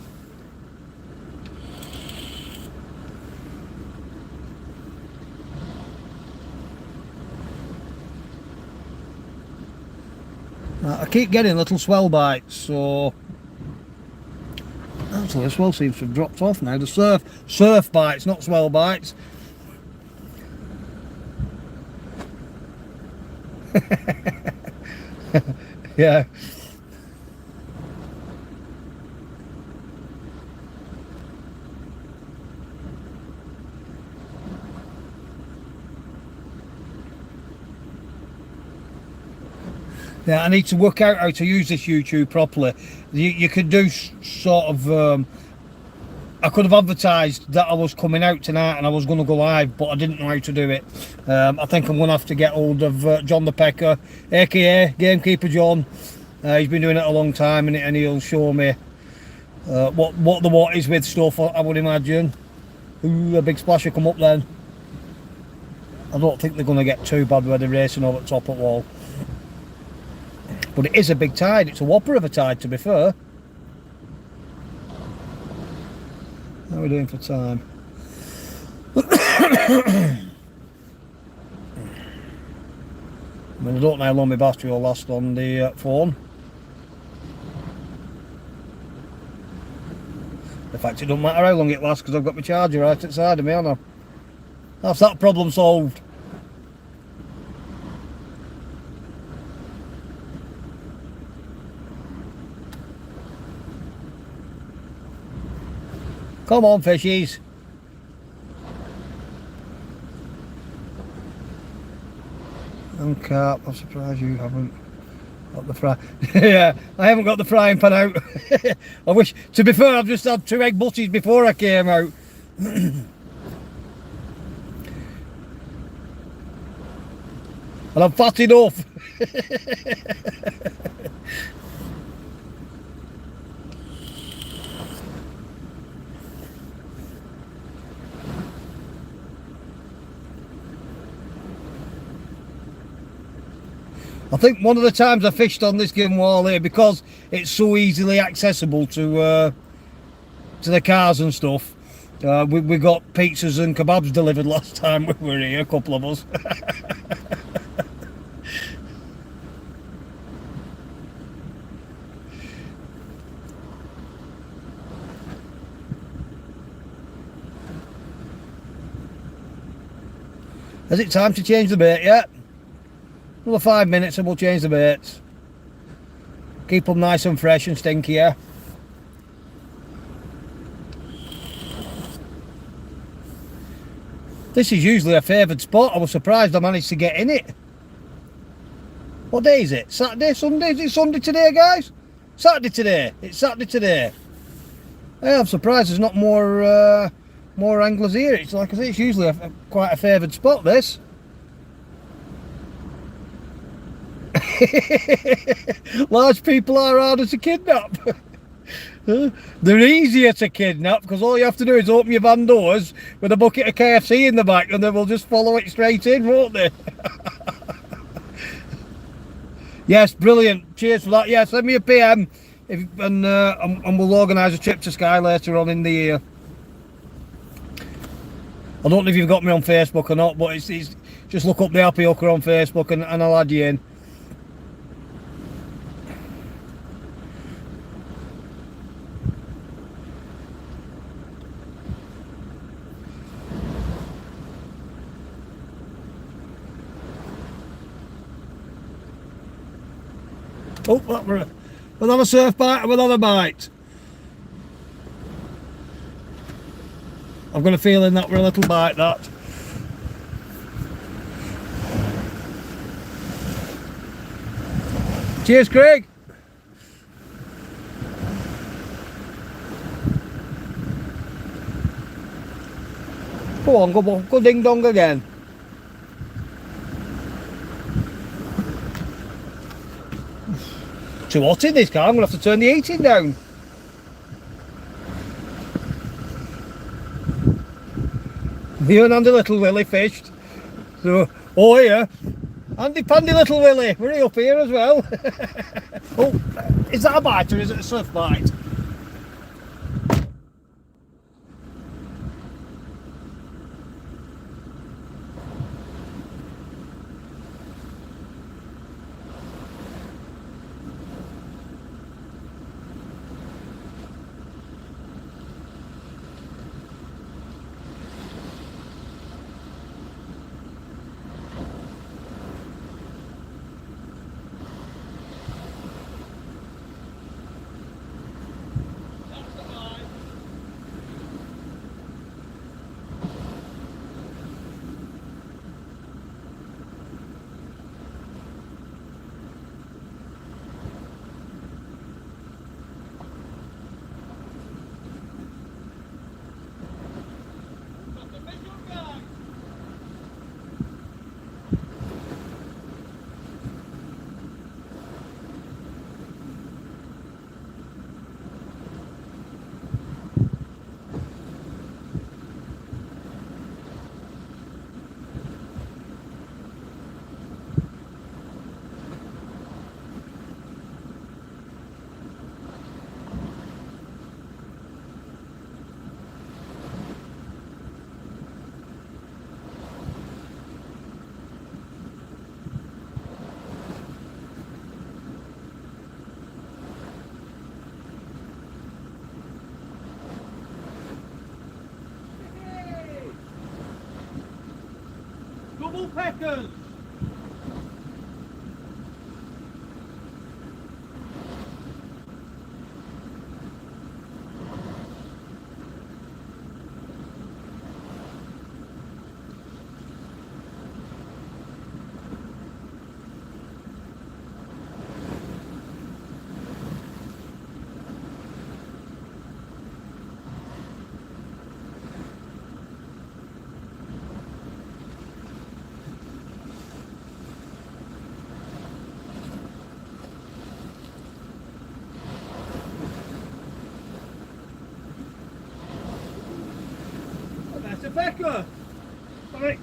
I keep getting little swell bites, so actually the swell seems to have dropped off now. The surf bites, not swell bites. Yeah. Yeah, I need to work out how to use this YouTube properly. You could do sort of, I could have advertised that I was coming out tonight and I was going to go live, but I didn't know how to do it. I think I'm going to have to get hold of John the Pecker, aka Gamekeeper John. He's been doing it a long time, and he'll show me what the what is with stuff, I would imagine. Ooh, a big splash will come up then. I don't think they're going to get too bad where they're racing over the top at wall. But it is a big tide. It's a whopper of a tide, to be fair. How are we doing for time? I mean, I don't know how long my battery will last on the phone. In fact, it doesn't matter how long it lasts because I've got my charger right outside of me, haven't I? That's that problem solved. Come on, fishies. And carp, I'm surprised you haven't got the fry. Yeah, I haven't got the frying pan out. I wish, to be fair, I've just had 2 egg butties before I came out. And I'm fat enough. I think one of the times I fished on this gym wall here, because it's so easily accessible to the cars and stuff, we got pizzas and kebabs delivered last time we were here, a couple of us. Is it time to change the bait yet? Another 5 minutes and we'll change the baits. Keep them nice and fresh and stinky, yeah? This is usually a favoured spot. I was surprised I managed to get in it. What day is it? Saturday, Sunday? Is it Sunday today, guys? Saturday today. It's Saturday today. Yeah, I'm surprised there's not more more anglers here. It's like I say, it's usually quite a favoured spot, this. Large people are harder to kidnap. They're easier to kidnap because all you have to do is open your van doors with a bucket of KFC in the back and they will just follow it straight in, won't they? Yes, brilliant. Cheers for that. Yeah, send me a PM and we'll organise a trip to Skye later on in the year. I don't know if you've got me on Facebook or not, but it's just look up the Happy Hooker on Facebook and I'll add you in. Oh, that were another surf bite and another bite. I've got a feeling that we're a little bite, that. Cheers, Craig. Go on, go ding dong again. Too hot in this car, I'm going to have to turn the heating down. Me and Andy Little Willie fished. So, oh yeah, Andy Pandy Little Willie, we're up here as well. Oh, is that a bite or is it a surf bite? Double peckers! That's a pecker! Sorry!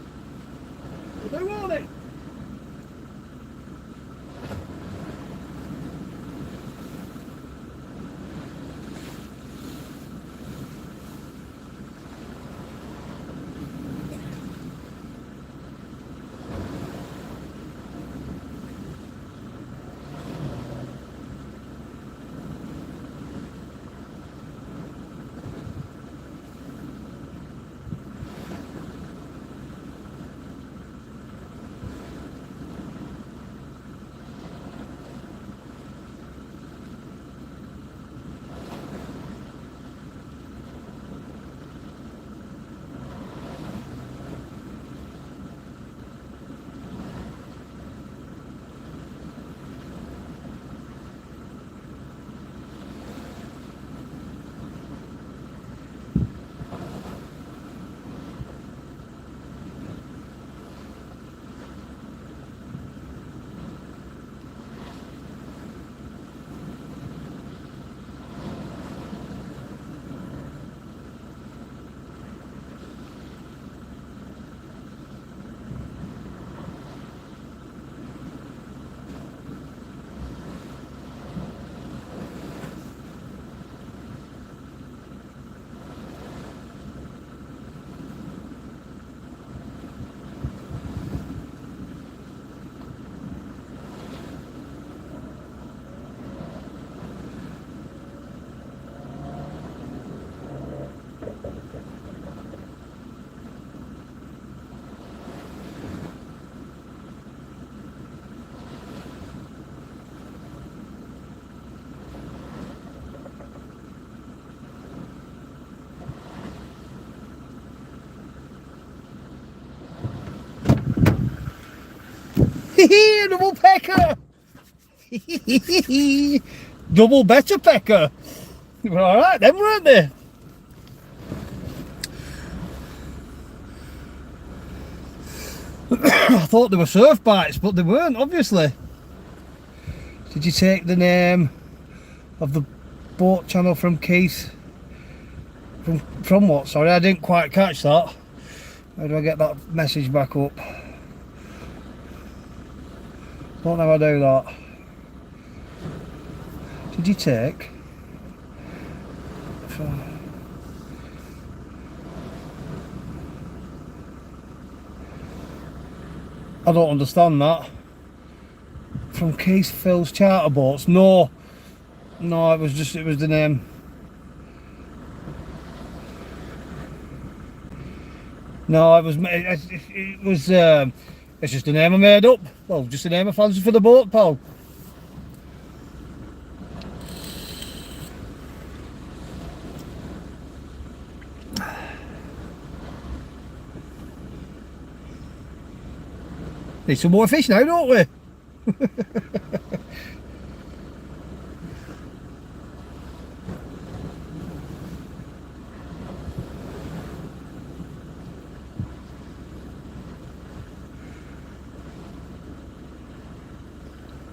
Who want it? Double pecker. Double better pecker. We're all right then, weren't they? I thought they were surf bites, but they weren't, obviously. Did you take the name of the boat channel from Keith? From what? Sorry, I didn't quite catch that. How do I get that message back up? Don't know how I do that. Did you take? I don't understand that. From Keith Phil's charter boats? No, no, it was the name. No, it's just the name I made up. Well, just the name I fancied for the boat, pal. Need some more fish now, don't we?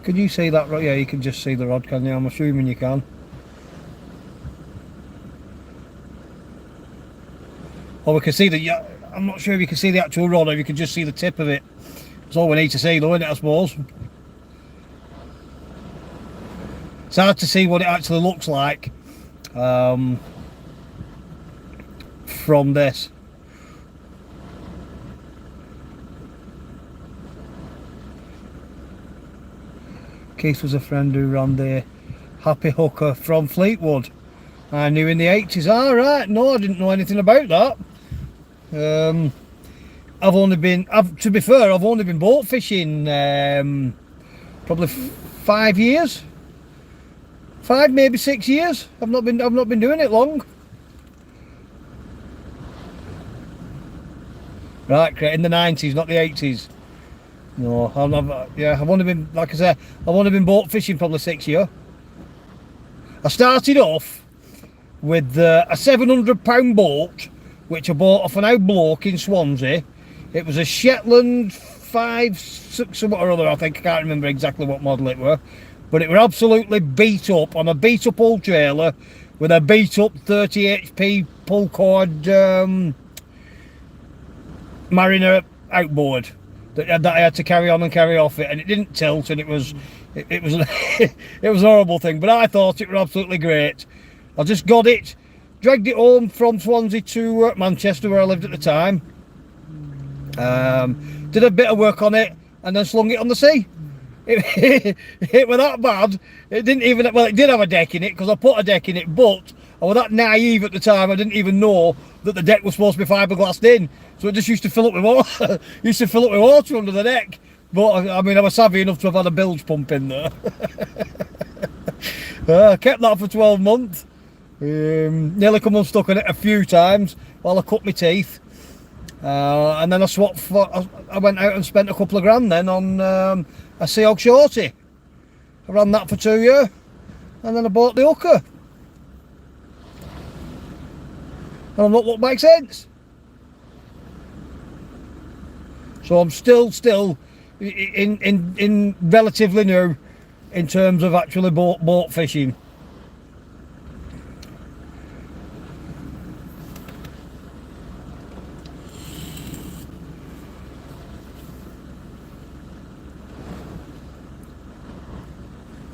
Can you see that? Yeah, you can just see the rod, can you? I'm assuming you can. Or we can see the, I'm not sure if you can see the actual rod or if you can just see the tip of it. That's all we need to see though, isn't it, I suppose? It's hard to see what it actually looks like from this. Keith was a friend who ran the Happy Hooker from Fleetwood. I knew in the 80s. All right, no, I didn't know anything about that. To be fair, I've only been boat fishing probably 5 years, 5 maybe 6 years. I've not been doing it long. Right, in the 90s, not the 80s. No, I've only been, like I say, I've only been boat fishing probably 6 years. I started off with a £700 boat, which I bought off an old bloke in Swansea. It was a Shetland 5, 6 something or other, I think. I can't remember exactly what model it were. But it were absolutely beat up on a beat up old trailer with a beat up 30 HP pull cord Mariner outboard that I had to carry on and carry off it, and it didn't tilt, and it was it was it was a horrible thing, but I thought it was absolutely great. I just got it, dragged it home from Swansea to Manchester, where I lived at the time. Did a bit of work on it and then slung it on the sea. It was that bad. It didn't even, well, it did have a deck in it because I put a deck in it, but I was that naive at the time, I didn't even know that the deck was supposed to be fiberglassed in. So it just used to fill up with water. Used to fill up with water under the deck. But I mean, I was savvy enough to have had a bilge pump in there. I kept that for 12 months. Nearly come unstuck on it a few times while I cut my teeth. And then I swapped for, I went out and spent a couple of grand then on a Seahawk Shorty. I ran that for 2 years, and then I bought the hooker. And I've not looked back since. So I'm still in relatively new in terms of actually boat fishing.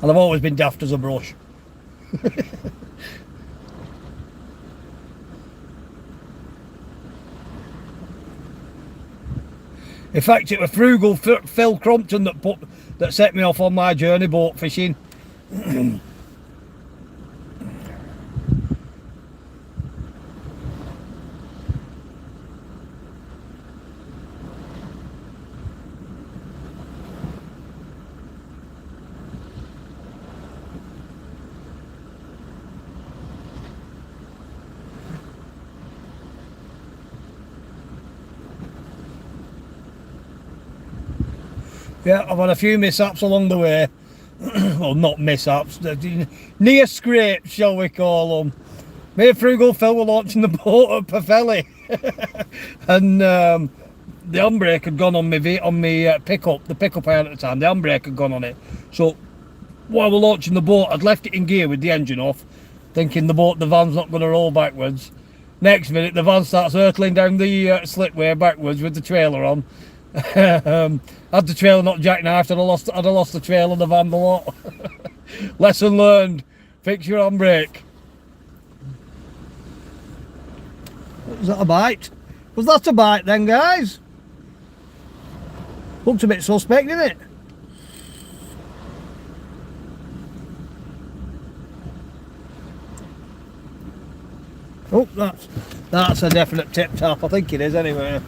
And I've always been daft as a brush. In fact, it was frugal Phil Crompton that set me off on my journey boat fishing. Yeah, I've had a few mishaps along the way. Well, not mishaps, near scrapes, shall we call them. Me and Frugal Phil were launching the boat at Pafelli, and the handbrake had gone on me pickup, the pickup I had at the time. The handbrake had gone on it. So while we're launching the boat, I'd left it in gear with the engine off, thinking the van's not going to roll backwards. Next minute, the van starts hurtling down the slipway backwards with the trailer on. Had the trailer not jackknifed, I'd have lost the trailer of the van a lot. Lesson learned: fix your handbrake. Was that a bite? Was that a bite then, guys? Looked a bit suspect, didn't it? Oh, that's a definite tip top. I think it is anyway.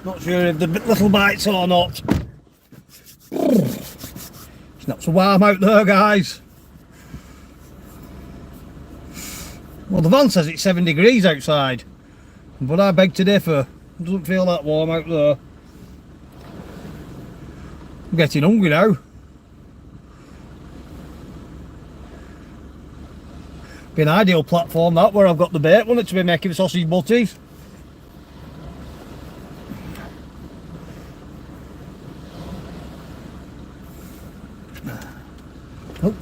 Not sure if the little bites or not. It's not so warm out there, guys. Well, the van says it's 7 degrees outside, but I beg to differ. It doesn't feel that warm out there. I'm getting hungry now. Be an ideal platform that, where I've got the bait, wouldn't it, to be making sausage butties. Oh.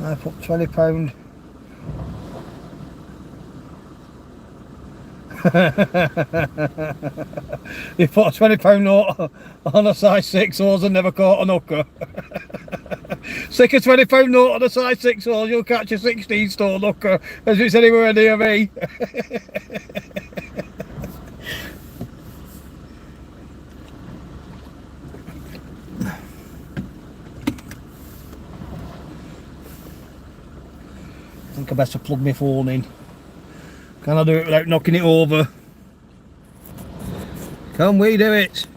I put £20. You put a £20 note on a size 6 hose and never caught an hooker. Stick a £20 note on a size 6 hose, you'll catch a 16 stone hooker as it's anywhere near me. I think I better plug my phone in. Can I do it without knocking it over? Can we do it?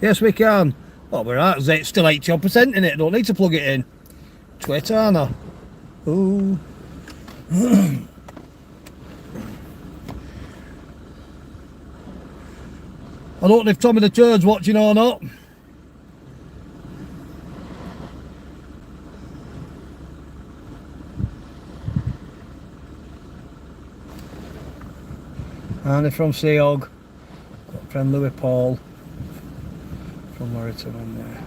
Yes, we can. Oh, we're right. It's still 80% in it. Don't need to plug it in. Twit, aren't I? Ooh. I don't know if Tommy the Turd's watching or not. Annie from Seahog, got friend Louis Paul from Warrington on there.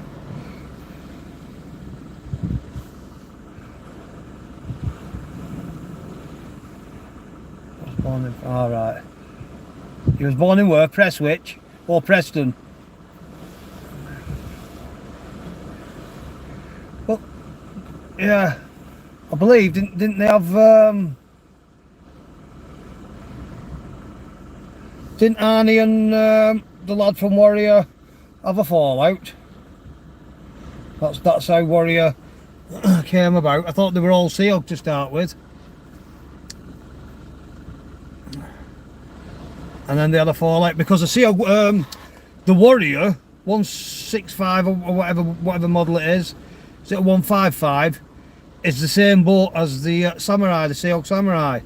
I was born in, alright. He was born in where? Prestwich or Preston? Well, yeah, I believe, didn't they have didn't Arnie and the lad from Warrior have a fallout? That's how Warrior came about. I thought they were all Seahog to start with, and then they had a fallout because the Seahog, the Warrior 165 or whatever model it is it a 155? It's the same boat as the Samurai, the Seahog Samurai.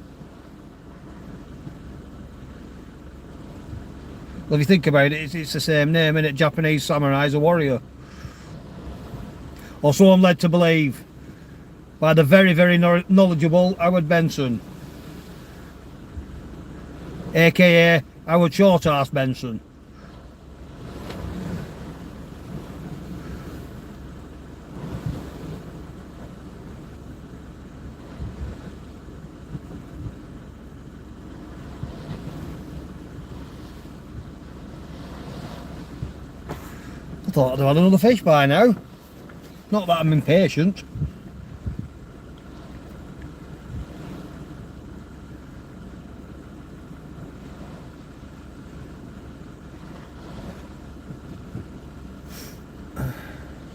Well, if you think about it, it's the same name, isn't it? Japanese Samurai is a Warrior. Or so I'm led to believe. by the very, very knowledgeable Howard Benson, aka Howard Shortass Benson. I thought I'd have had another fish by now. Not that I'm impatient.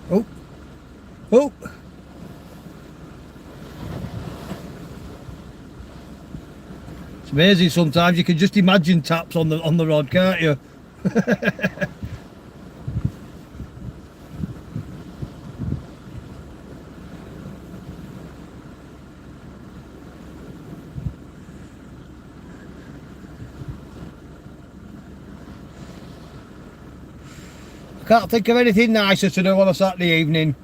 Oh, oh! It's amazing sometimes you can just imagine taps on the rod, can't you? Can't think of anything nicer to do on a Saturday evening.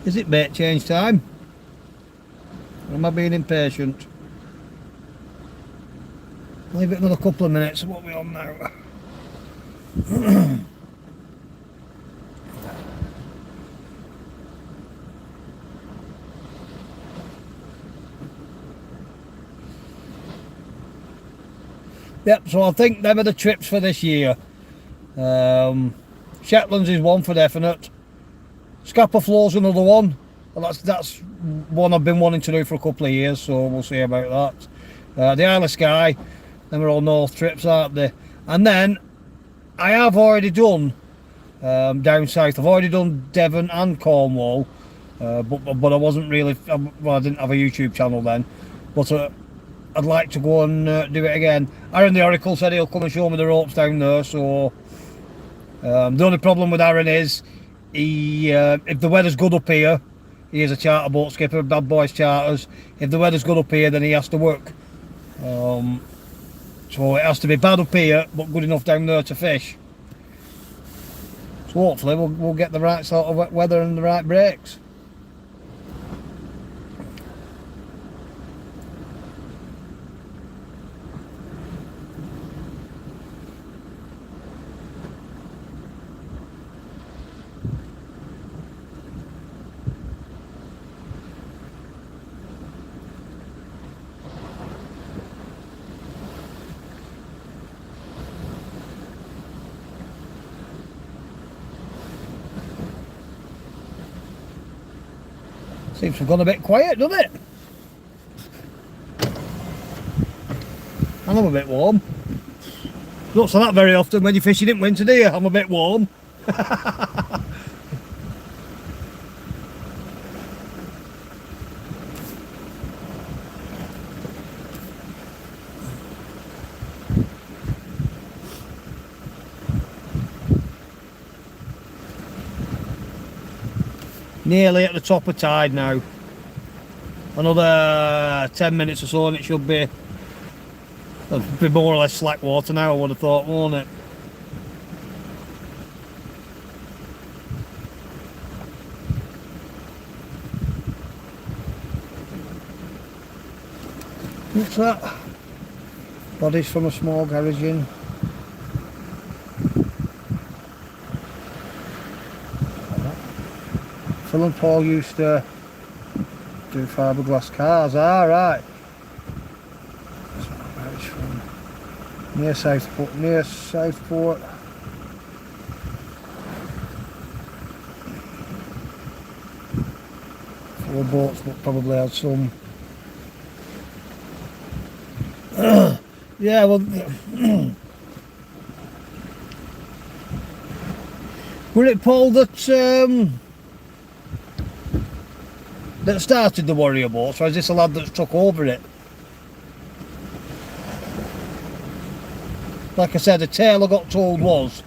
Is it bait change time? Or am I being impatient? Leave it another couple of minutes. What are we on now? Yep, so I think them are the trips for this year. Shetlands is one for definite. Scapa Flow's another one. Well, that's one I've been wanting to do for a couple of years, so we'll see about that. The Isle of Skye, them are all north trips, aren't they? And then I have already done down south. I've already done Devon and Cornwall, but I wasn't really. Well, I didn't have a YouTube channel then, but I'd like to go and do it again. Aaron the Oracle said he'll come and show me the ropes down there. So the only problem with Aaron is if the weather's good up here, he is a charter boat skipper, Bad Boys Charters. If the weather's good up here, then he has to work. So it has to be bad up here, but good enough down there to fish. So hopefully we'll get the right sort of weather and the right breaks. Seems to have gone a bit quiet, doesn't it? And I'm a bit warm. Don't say that very often when you're fishing in winter, do you? I'm a bit warm. Nearly at the top of tide now. Another 10 minutes or so and it should be more or less slack water now, I would have thought, won't it? What's that? Bodies from a small garage inn. Phil and Paul used to do fiberglass cars. Ah, right. That's where it's from. Near Southport. Near Southport. Four boats, but probably had some. Yeah, well. Were it Paul that that started the Warrior boats, or is this a lad that's took over it? Like I said, the tale I got told was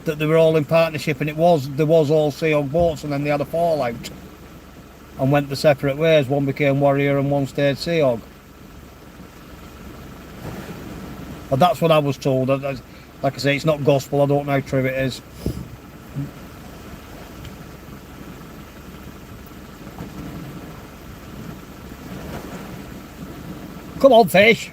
that they were all in partnership, and there was all Seahawk boats, and then they had a fallout and went the separate ways. One became Warrior and one stayed Seahawk. But that's what I was told. Like I say, it's not gospel. I don't know how true it is. Come on, fish.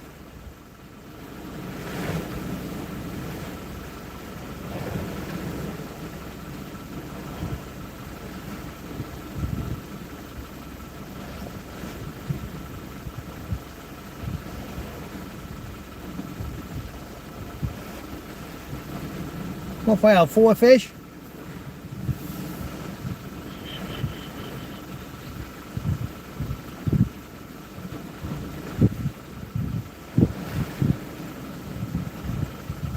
What if I have 4 fish?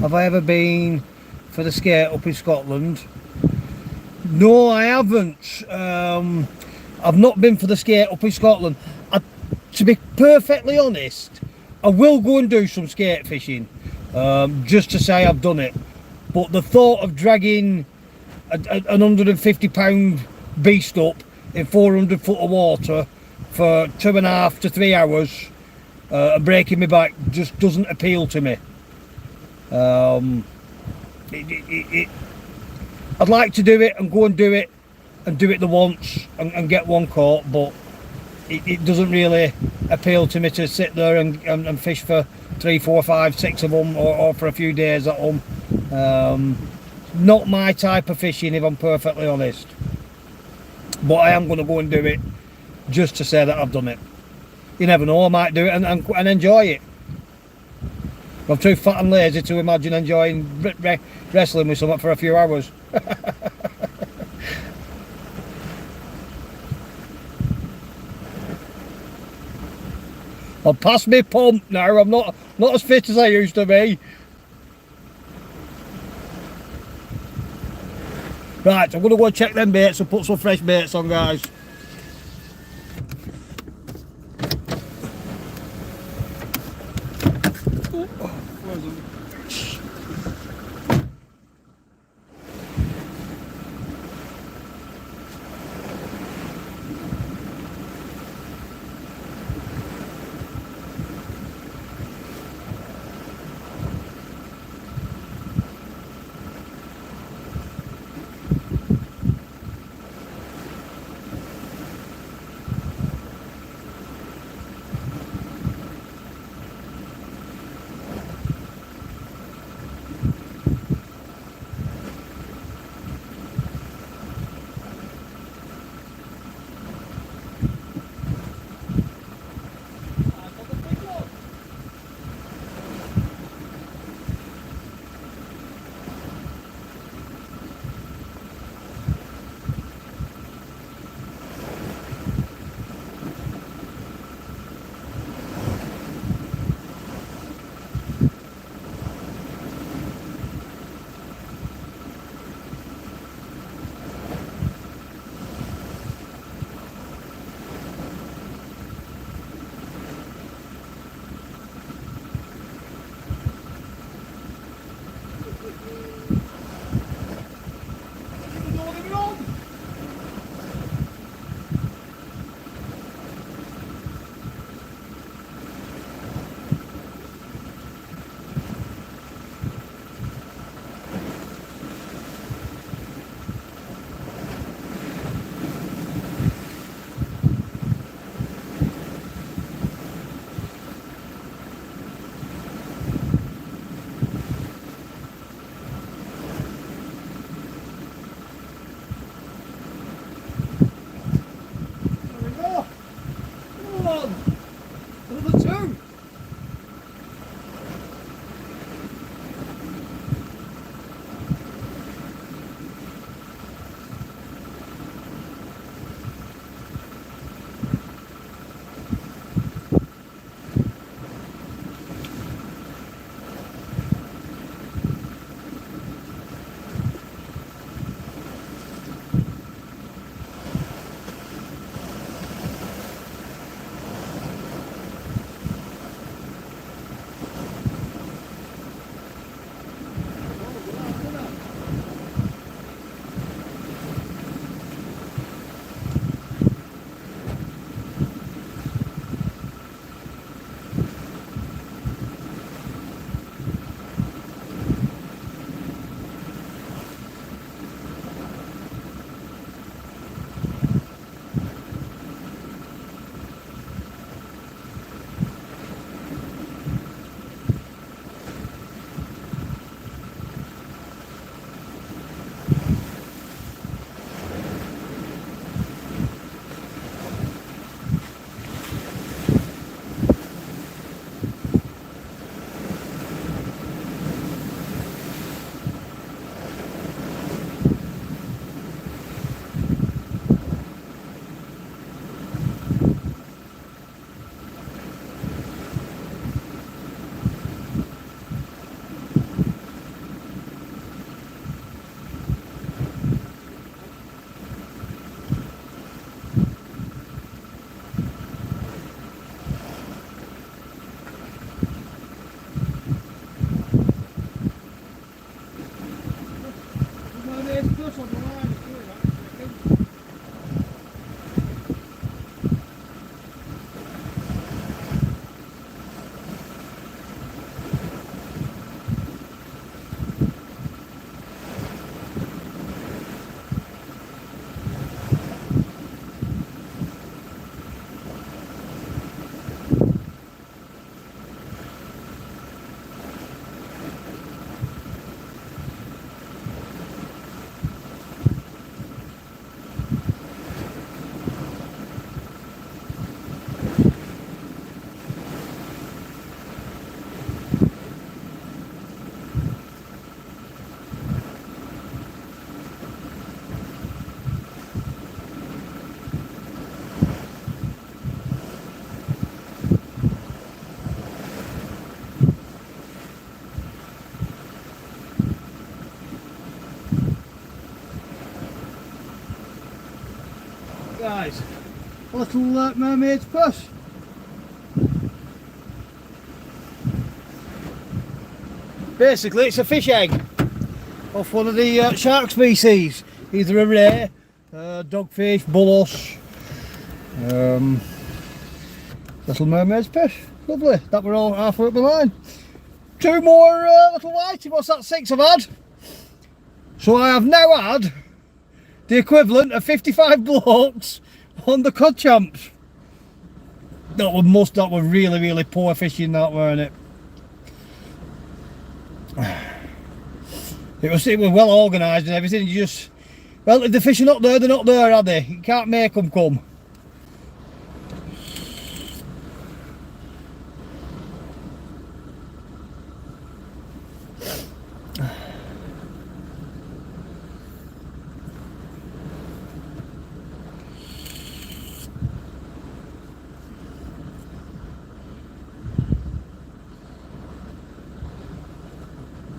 Have I ever been for the skate up in Scotland? No, I haven't. I've not been for the skate up in Scotland. To be perfectly honest, I will go and do some skate fishing, just to say I've done it. But the thought of dragging an £150 beast up in 400 foot of water for 2.5 to 3 hours and breaking my back just doesn't appeal to me. I'd like to do it and go and do it the once and get one caught, but it doesn't really appeal to me to sit there and fish for 3, 4, 5, 6 of them or for a few days at them. Not my type of fishing, if I'm perfectly honest, but I am going to go and do it just to say that I've done it. You never know, I might do it and enjoy it. I'm too fat and lazy to imagine enjoying wrestling with someone for a few hours. I'll pass me pump now. I'm not as fit as I used to be. Right, I'm going to go and check them baits and put some fresh baits on, guys. There's a push on the line. Guys, a little mermaid's push. Basically it's a fish egg off one of the shark species, either a ray, dogfish, bullosh, little mermaid's fish. Lovely, that were all halfway up the line. Two more little whitey, what's that, 6 I've had? So I have now had the equivalent of 55 blokes on the cod champs. That were really poor fishing, that, weren't it? It was well organised and everything. You just, well, if the fish are not there, they're not there, are they? You can't make them come.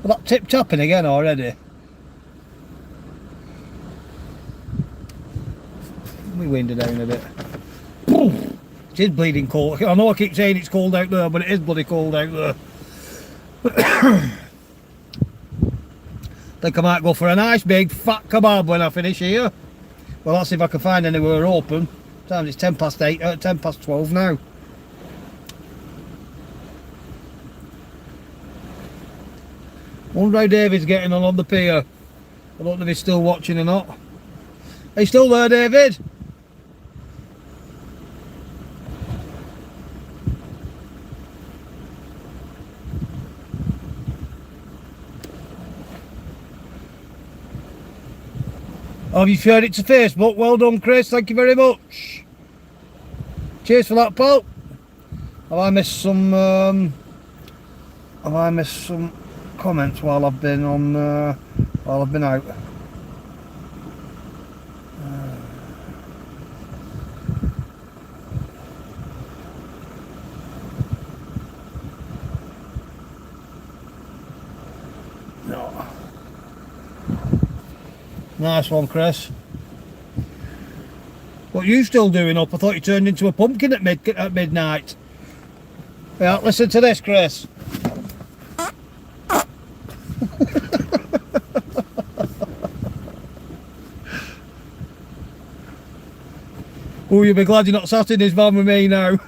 Well, that tip tapping again already. Let me wind it down a bit. It is bleeding cold. I know I keep saying it's cold out there, but it is bloody cold out there. Think I might go for a nice big fat kebab when I finish here. Well, that's if I can find anywhere open. Times it's 10 past 8, 10 past 12 now. Wonder how David's getting on the pier. I don't know if he's still watching or not. Are you still there, David? Oh, have you shared it to Facebook? Well done, Chris. Thank you very much. Cheers for that, pal. Have I missed some comments while I've been on while I've been out? No. Nice one, Chris. What are you still doing up? I thought you turned into a pumpkin at midnight. Yeah, listen to this, Chris. Oh, you'll be glad you're not sat in this van with me now.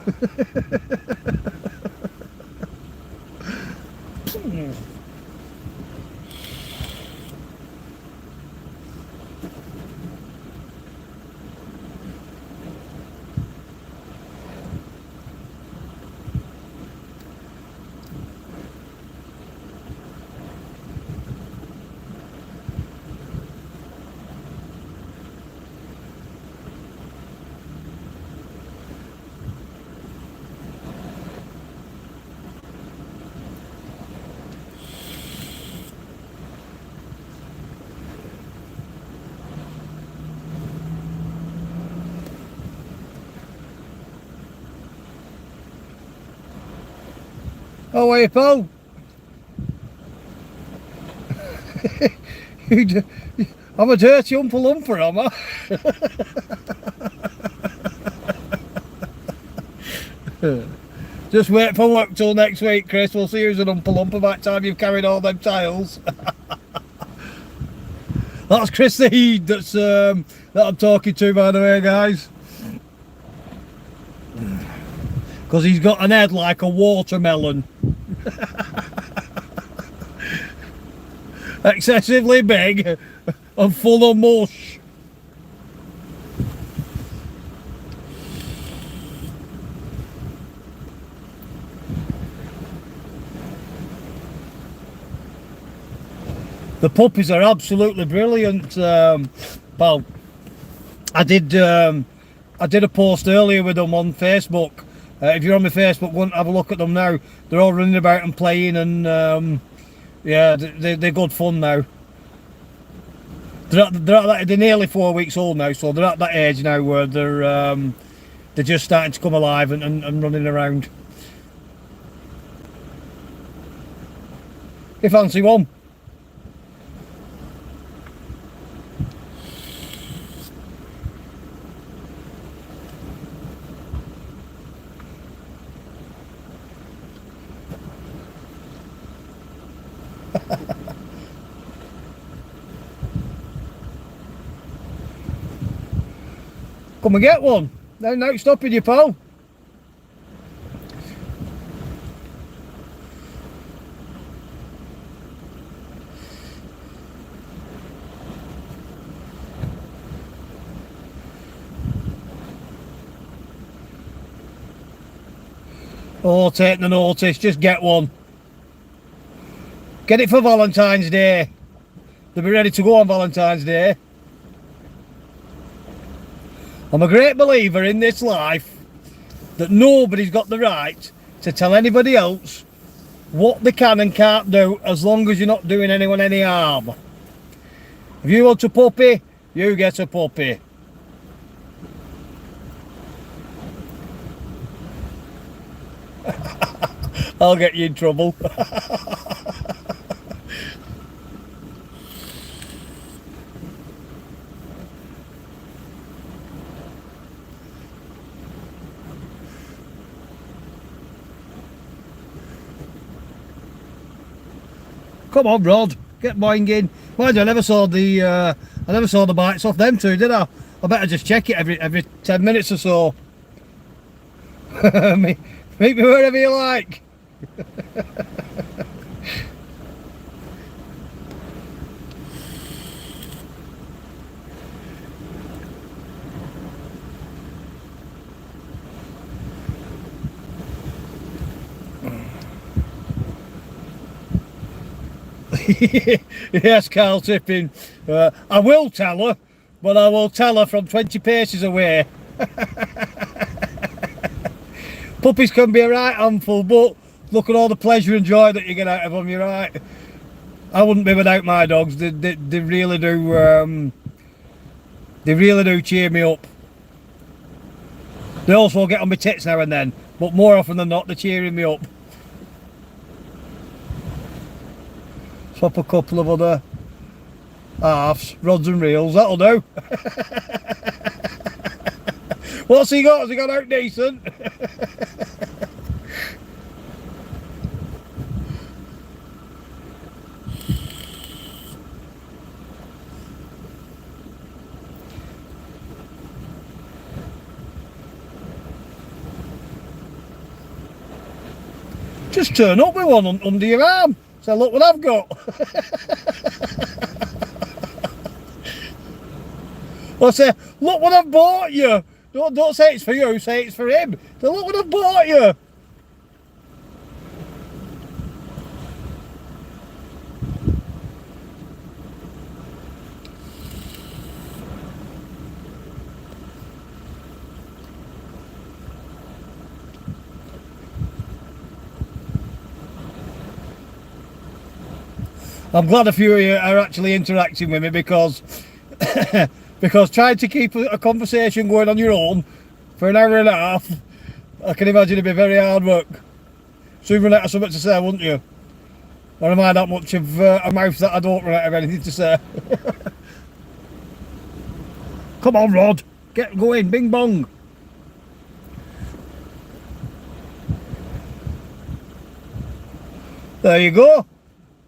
Oh, are you, Paul? I'm a dirty umper, am I? Just wait for work till next week, Chris. We'll see who's an umper by the time you've carried all them tiles. That's Chris the Heed that I'm talking to, by the way, guys. Because he's got an head like a watermelon. Excessively big and full of mush. The puppies are absolutely brilliant. Well, I did a post earlier with them on Facebook. If you're on my Facebook, go and have a look at them now. They're all running about and playing, and yeah, they're good fun now. They're nearly 4 weeks old now, so they're at that age now where they're just starting to come alive and running around. You fancy one? Come and get one. No stopping you, pal. Oh, take the notice, just get one. Get it for Valentine's Day. They'll be ready to go on Valentine's Day. I'm a great believer in this life that nobody's got the right to tell anybody else what they can and can't do, as long as you're not doing anyone any harm. If you want a puppy, you get a puppy. I'll get you in trouble. Come on, Rod, get boinging. Mind you, I never saw the bites off them two, did I? I better just check it every 10 minutes or so. Meet me wherever you like. Yes, Carl Tipping. I will tell her, but I will tell her from 20 paces away. Puppies can be a right handful, but look at all the pleasure and joy that you get out of them. You're right. I wouldn't be without my dogs. They really do. They really do cheer me up. They also get on my tits now and then, but more often than not, they're cheering me up. Swap a couple of other halves, rods and reels, that'll do. What's he got? Has he got out decent? Just turn up with one under your arm. So look what I've got. Well, say, look what I've bought you. Don't say it's for you, say it's for him. So look what I've bought you. I'm glad a few of you are actually interacting with me, because because trying to keep a conversation going on your own for an hour and a half, I can imagine it'd be very hard work. Soon run out of something to say, wouldn't you? Or am I that much of a mouth that I don't run out of anything to say? Come on, Rod, get going, bing bong. There you go.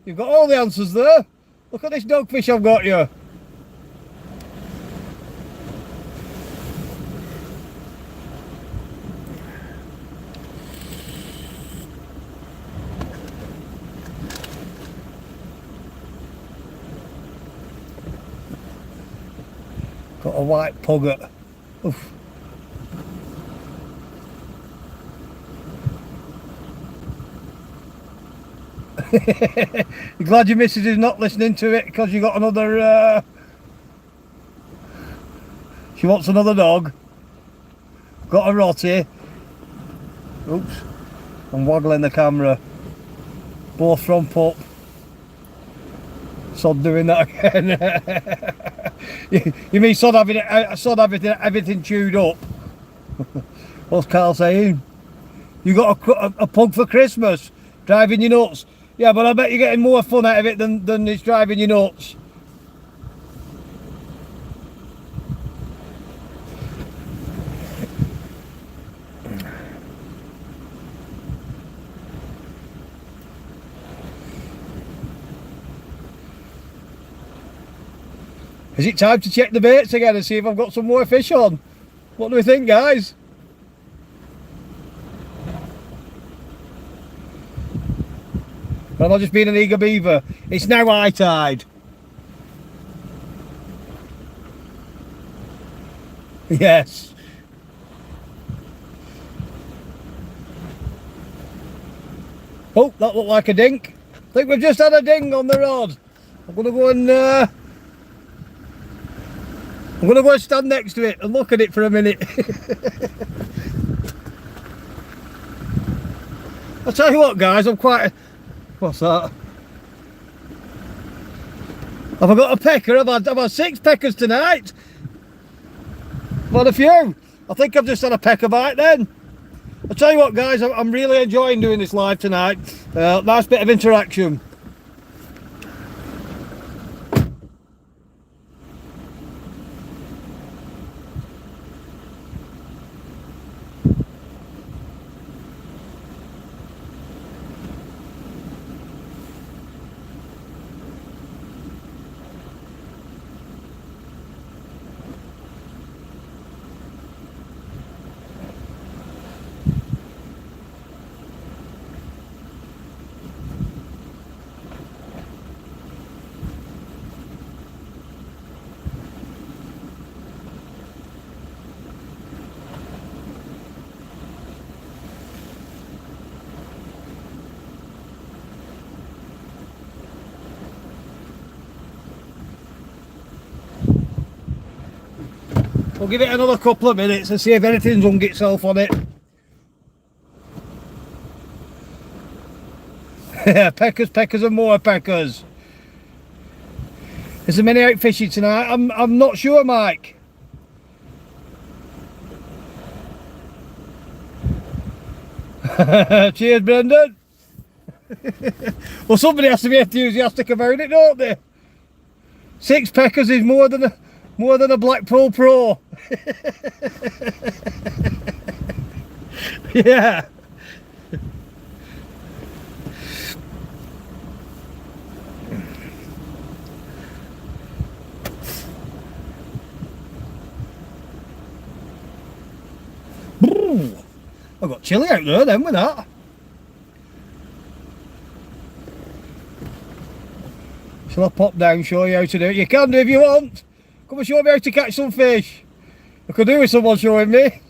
You've got all the answers there. Look at this dogfish I've got you. Got a white pug at. Oof. You're glad your missus is not listening to it because you got another. She wants another dog. Got a rotty. Oops. I'm waggling the camera. Both from pup. Sod doing that again. you mean sod having everything chewed up? What's Carl saying? You got a pug for Christmas, driving you nuts. Yeah, but I bet you're getting more fun out of it than it's driving you nuts. Is it time to check the baits again and see if I've got some more fish on? What do we think, guys? Or am I just being an eager beaver? It's now high tide. Yes. Oh, that looked like a dink. I think we've just had a ding on the rod. I'm gonna go and I'm going to go and stand next to it and look at it for a minute. I'll tell you what, guys, I'm quite... What's that? Have I got a pecker? I've had 6 peckers tonight. I've had a few. I think I've just had a pecker bite then. I'll tell you what, guys, I'm really enjoying doing this live tonight. Nice bit of interaction. We'll give it another couple of minutes and see if anything's hung itself on it. Peckers and more peckers. Is there many out fishing tonight? I'm not sure, Mike. Cheers, Brendan. Well, somebody has to be enthusiastic about it, don't they? 6 peckers is more than a Blackpool Pro. Yeah. Ooh, I got chilly out there then with that. Shall I pop down and show you how to do it? You can do if you want. Come and show me how to catch some fish. I could do with someone showing me.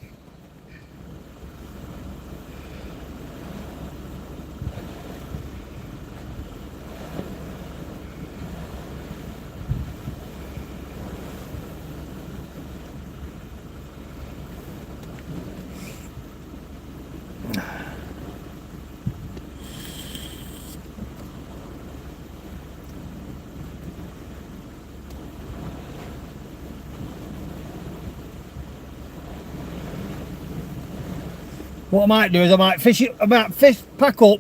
What I might do is I might pack up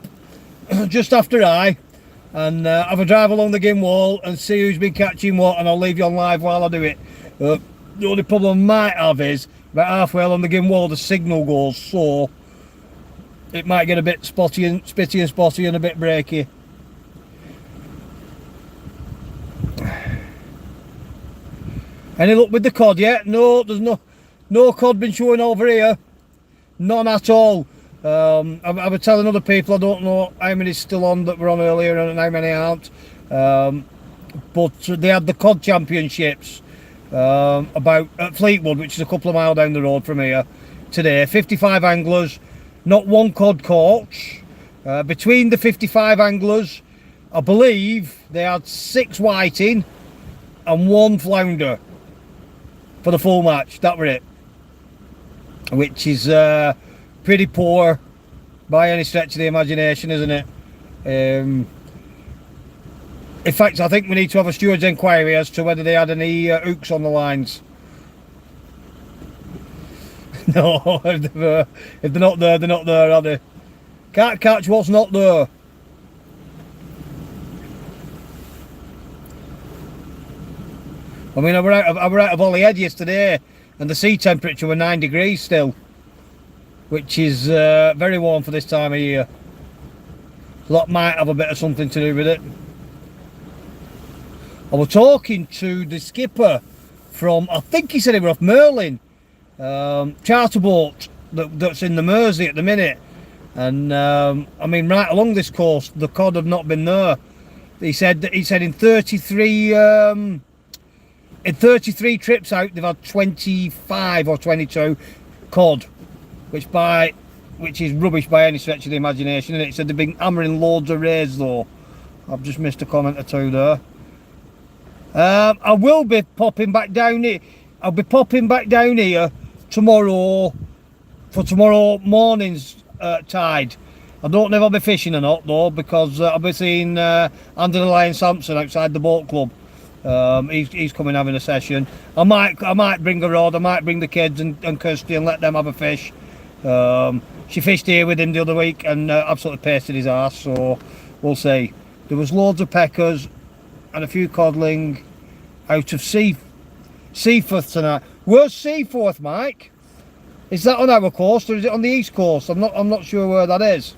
just after and have a drive along the gym wall and see who's been catching what, and I'll leave you on live while I do it. The only problem I might have is about halfway along the gym wall the signal goes, so it might get a bit spitty and spotty and a bit breaky. Any luck with the cod yet? No, there's no cod been showing over here. None at all. I was telling other people I don't know how many's still on that were on earlier and how many aren't. But they had the cod championships about at Fleetwood, which is a couple of miles down the road from here today. 55 anglers, not one cod caught. Between the 55 anglers, I believe they had 6 whiting and 1 flounder for the full match. That were it, which is pretty poor by any stretch of the imagination, isn't it? In fact, I think we need to have a steward's inquiry as to whether they had any hooks on the lines. No, if they're not there, they're not there, are they? Can't catch what's not there. I mean, I were out of Holyhead yesterday, and the sea temperature were 9 degrees still, which is very warm for this time of year. So that might have a bit of something to do with it. I was talking to the skipper from, I think he said he were off Merlin, charter boat that's in the Mersey at the minute. And I mean, right along this coast, the cod have not been there. He said in 33 trips out, they've had 25 or 22 cod, which is rubbish by any stretch of the imagination. And it said they've been hammering loads of rays though. I've just missed a comment or two there. I will be popping back down here. I'll be popping back down here tomorrow for tomorrow morning's tide. I don't know if I'll be fishing or not though, because I'll be seeing Andy the Lion Sampson outside the boat club. He's coming having a session. I might bring a rod. I might bring the kids and Kirsty and let them have a fish. She fished here with him the other week and absolutely pasted his arse. So we'll see. There was loads of peckers and a few codling out of Seaforth tonight. Where's Seaforth, Mike? Is that on our coast or is it on the east coast? I'm not sure where that is.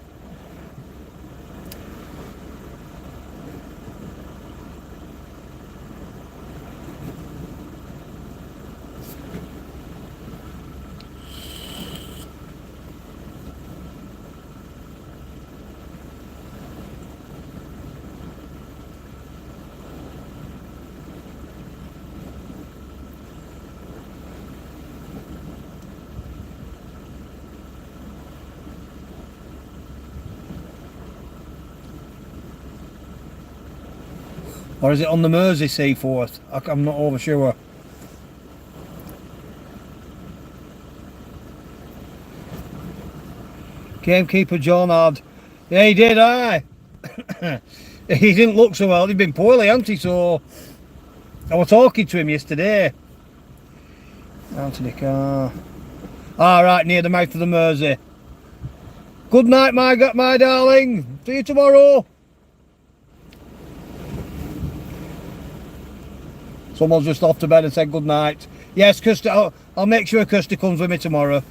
Or is it on the Mersey Seaforth? I'm not over sure. Gamekeeper John had. Yeah, he did, aye. He didn't look so well. He'd been poorly, hadn't he? So I was talking to him yesterday. Anthony Carr. Ah, right, near the mouth of the Mersey. Good night, my darling. See you tomorrow. Someone's just off to bed and said good night. Yes, Kirsty, I'll make sure Kirsty comes with me tomorrow.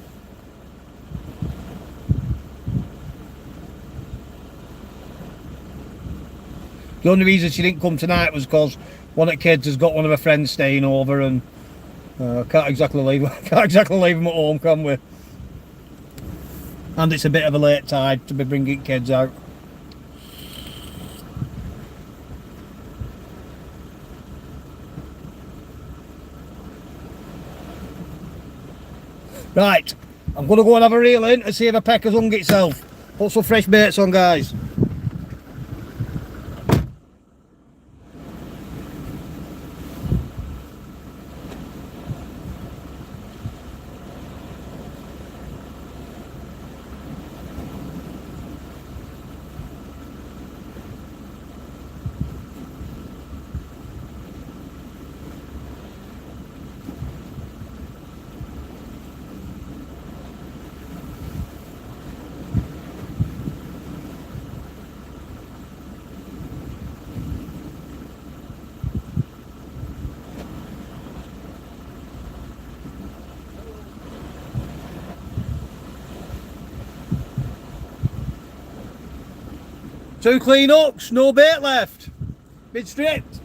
The only reason she didn't come tonight was because one of the kids has got one of her friends staying over, and can't exactly leave them at home, can we? And it's a bit of a late tide to be bringing kids out. Right, I'm going to go and have a reel in and see if a pecker's hung itself. Put some fresh baits on, guys. Two clean hooks, no bait left. Bit stripped.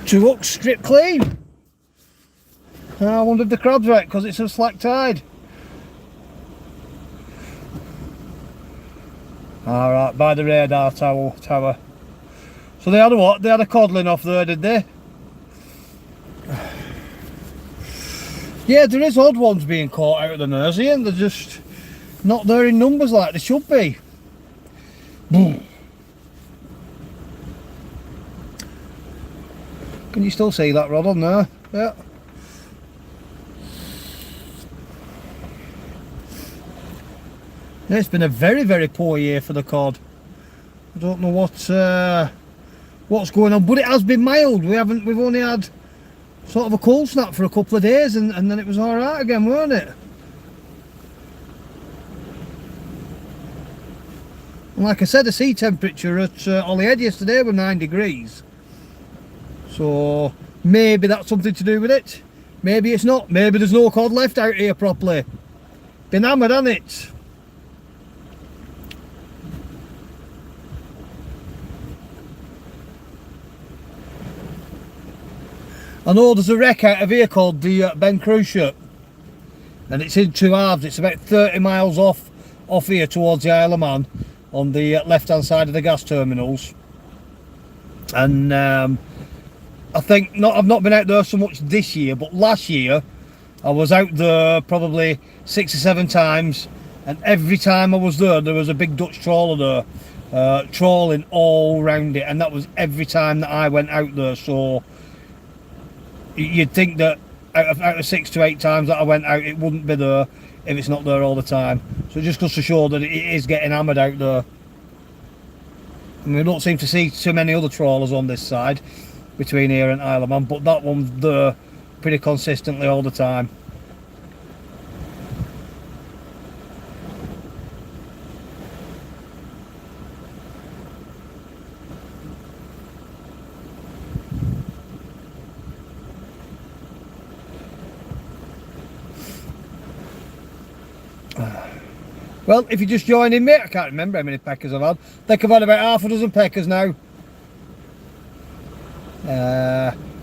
Two hooks strip clean. I wonder if the crab's right because it's a slack tide. Alright, by the radar tower. So they had a what? They had a codling off there, did they? Yeah, there is odd ones being caught out of the Mersey and they're just not there in numbers like they should be. Can you still see that rod on there? Yeah. Yeah, it's been a very, very poor year for the cod. I don't know what's going on, but it has been mild. We've only had sort of a cold snap for a couple of days, and then it was all right again, weren't it? And like I said, the sea temperature at Holyhead yesterday was 9 degrees. So maybe that's something to do with it. Maybe it's not. Maybe there's no cod left out here properly. Been hammered, hasn't it? I know there's a wreck out of here called the Ben Cruciate, and it's in two halves. It's about 30 miles off here towards the Isle of Man on the left hand side of the gas terminals. And I think I've not been out there so much this year, but last year I was out there probably 6 or 7 times, and every time I was there was a big Dutch trawler there trawling all round it, and that was every time that I went out there. So you'd think that out of 6 to 8 times that I went out, it wouldn't be there if it's not there all the time. So it just goes to show that it is getting hammered out there. And we don't seem to see too many other trawlers on this side between here and Isle of Man, but that one's there pretty consistently all the time. Well, if you're just joining me, I can't remember how many peckers I've had. I think I've had about half a dozen peckers now.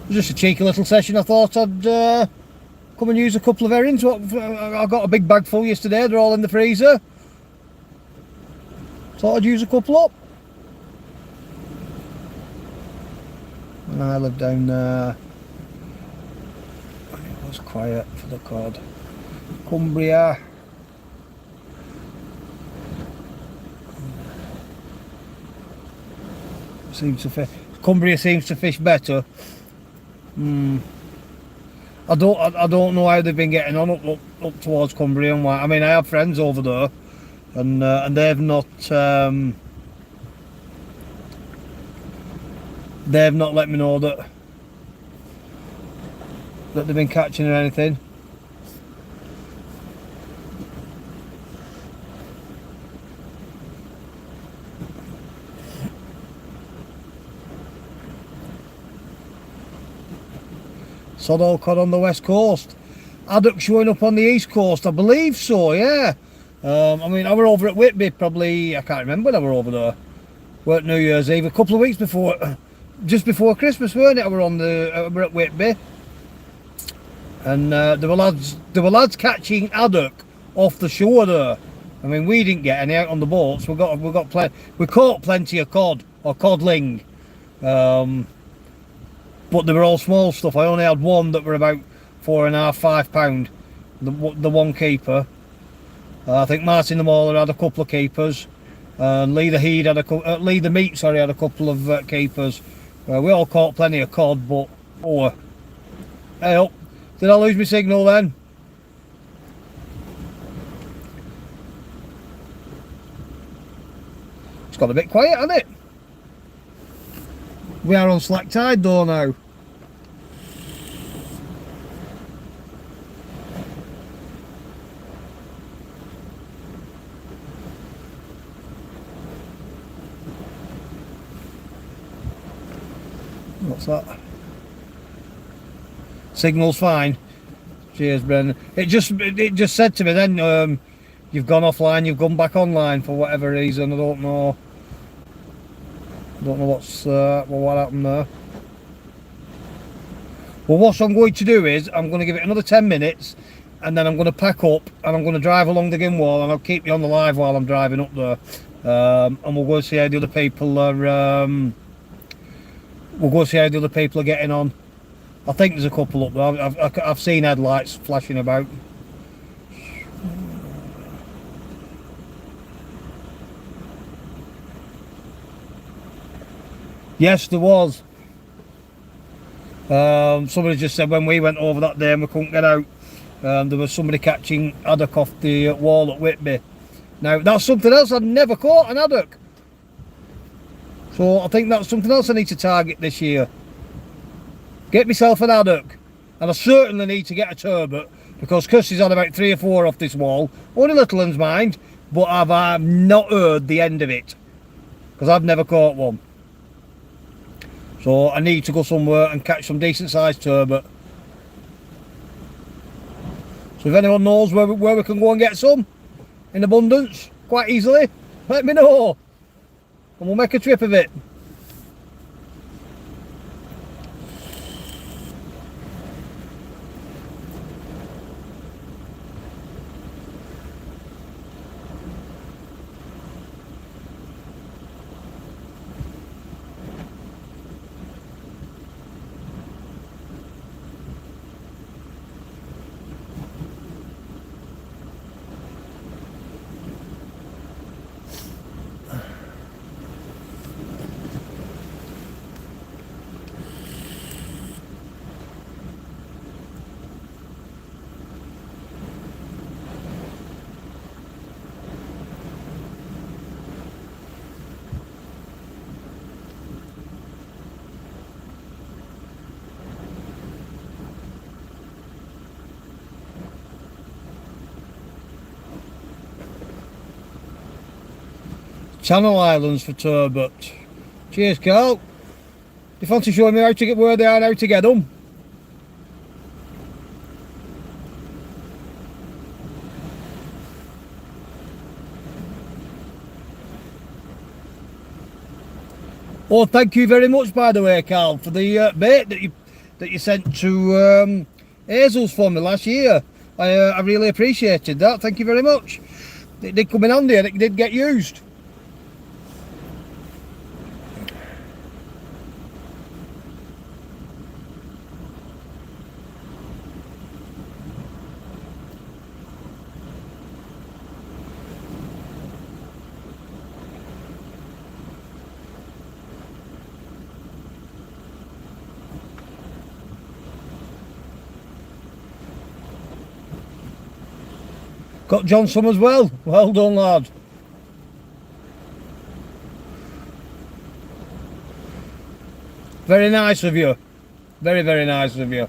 Just a cheeky little session. I thought I'd come and use a couple of herrings. I got a big bag full yesterday. They're all in the freezer. Thought I'd use a couple up. And I live down there. It was quiet for the cod. Cumbria. Cumbria seems to fish better. I don't know how they've been getting on up towards Cumbria and why. I mean, I have friends over there, and they've not let me know that they've been catching or anything. Sod cod on the west coast. Haddock showing up on the east coast, I believe so, yeah. I mean, I were over at Whitby probably, I can't remember when I were over there. Weren't New Year's Eve, a couple of weeks before, just before Christmas, weren't it? I were at Whitby. And there were lads catching haddock off the shore there. I mean, we didn't get any out on the boats. We caught plenty of cod or codling. But they were all small stuff. I only had one that were about 4.5, 5 pound. The one keeper. I think Martin the Mauler had a couple of keepers. And Lee the Meat had a couple of keepers. We all caught plenty of cod, but hey up. Did I lose my signal then? It's got a bit quiet, hasn't it? We are on slack tide though now. What's that? Signal's fine. Cheers, Brendan. It just said to me then, you've gone offline, you've gone back online for whatever reason. I don't know. What happened there. Well, what I'm going to do is I'm going to give it another 10 minutes, and then I'm going to pack up and I'm going to drive along the gym wall, and I'll keep you on the live while I'm driving up there. And we'll go see how the other people are. We'll go see how the other people are getting on. I think there's a couple up there. I've seen headlights flashing about. Yes, there was. Somebody just said when we went over that day and we couldn't get out, there was somebody catching haddock off the wall at Whitby. Now that's something else. I've never caught an haddock, so I think that's something else I need to target this year. Get myself an haddock, and I certainly need to get a turbot, because Kirsty's had about 3 or 4 off this wall. Only little ones, mind, but I've not heard the end of it, because I've never caught one. So I need to go somewhere and catch some decent sized turbot. So if anyone knows where we can go and get some in abundance quite easily, let me know, and we'll make a trip of it. Channel Islands for turbot. Cheers, Carl. Do you fancy showing me how to get where they are and how to get them? Oh, thank you very much, by the way, Carl, for the bait that you sent to Hazel's for me last year. I really appreciated that. Thank you very much. It did come in handy and it did get used. Got John Summers well. Well done, lad. Very nice of you. Very, very nice of you.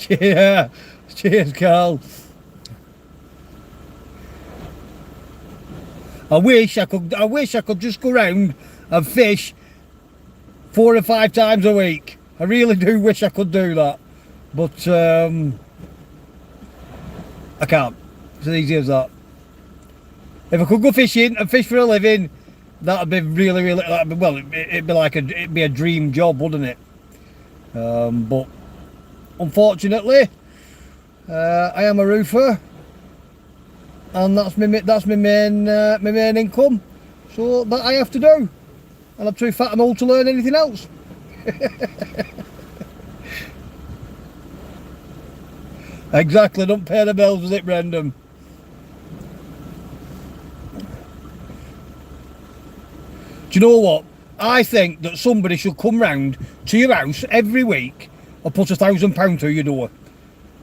Yeah. Cheers, Carl. I wish I could just go round and fish 4 or 5 times a week. I really do wish I could do that, but I can't. It's as easy as that. If I could go fishing and fish for a living, that'd be really, really. It'd be a dream job, wouldn't it? But unfortunately, I am a roofer, and that's my main income. So that I have to do, and I'm too fat and old to learn anything else. Exactly, don't pay the bills with it, Brendan. Do you know what? I think that somebody should come round to your house every week and put £1,000 through your door.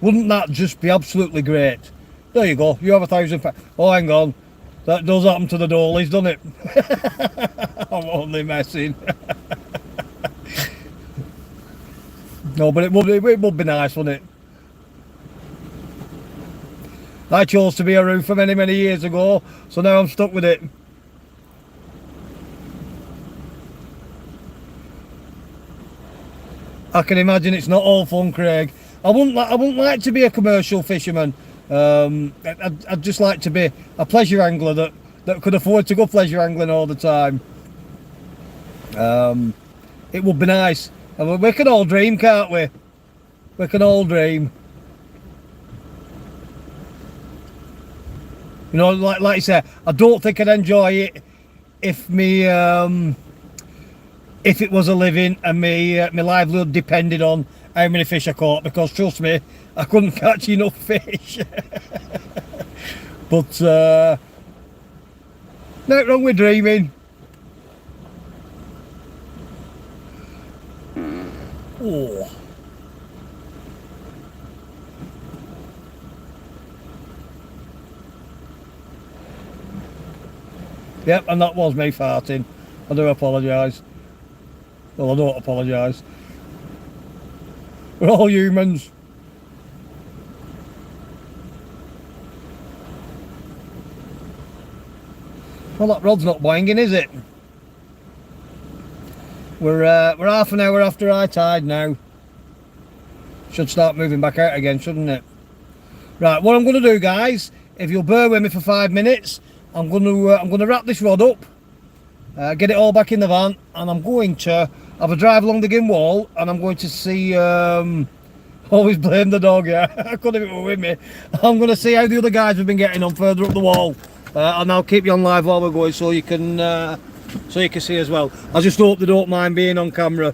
Wouldn't that just be absolutely great? There you go, you have £1,000. Oh, hang on. That does happen to the dollies, doesn't it? I'm only messing. No, but it would be nice, wouldn't it? I chose to be a roofer many, many years ago, so now I'm stuck with it. I can imagine it's not all fun, Craig. I wouldn't like to be a commercial fisherman. I'd just like to be a pleasure angler that could afford to go pleasure angling all the time. It would be nice. I mean, we can all dream, can't we? We can all dream. You know, like I say, I don't think I'd enjoy it if me if it was a living and my livelihood depended on how many fish I caught, because trust me, I couldn't catch enough fish. But nothing wrong with dreaming. Oh. Yep, and that was me farting. I do apologise. Well, I don't apologise. We're all humans. Well, that rod's not boinging, is it? We're half an hour after high tide now. Should start moving back out again, shouldn't it? Right, what I'm going to do, guys, if you'll bear with me for 5 minutes, I'm going to wrap this rod up, get it all back in the van, and I'm going to have a drive along the gym wall, and I'm going to see. Always blame the dog, yeah. I couldn't even with me. I'm going to see how the other guys have been getting on further up the wall, and I'll keep you on live while we're going, so you can see as well. I just hope they don't mind being on camera.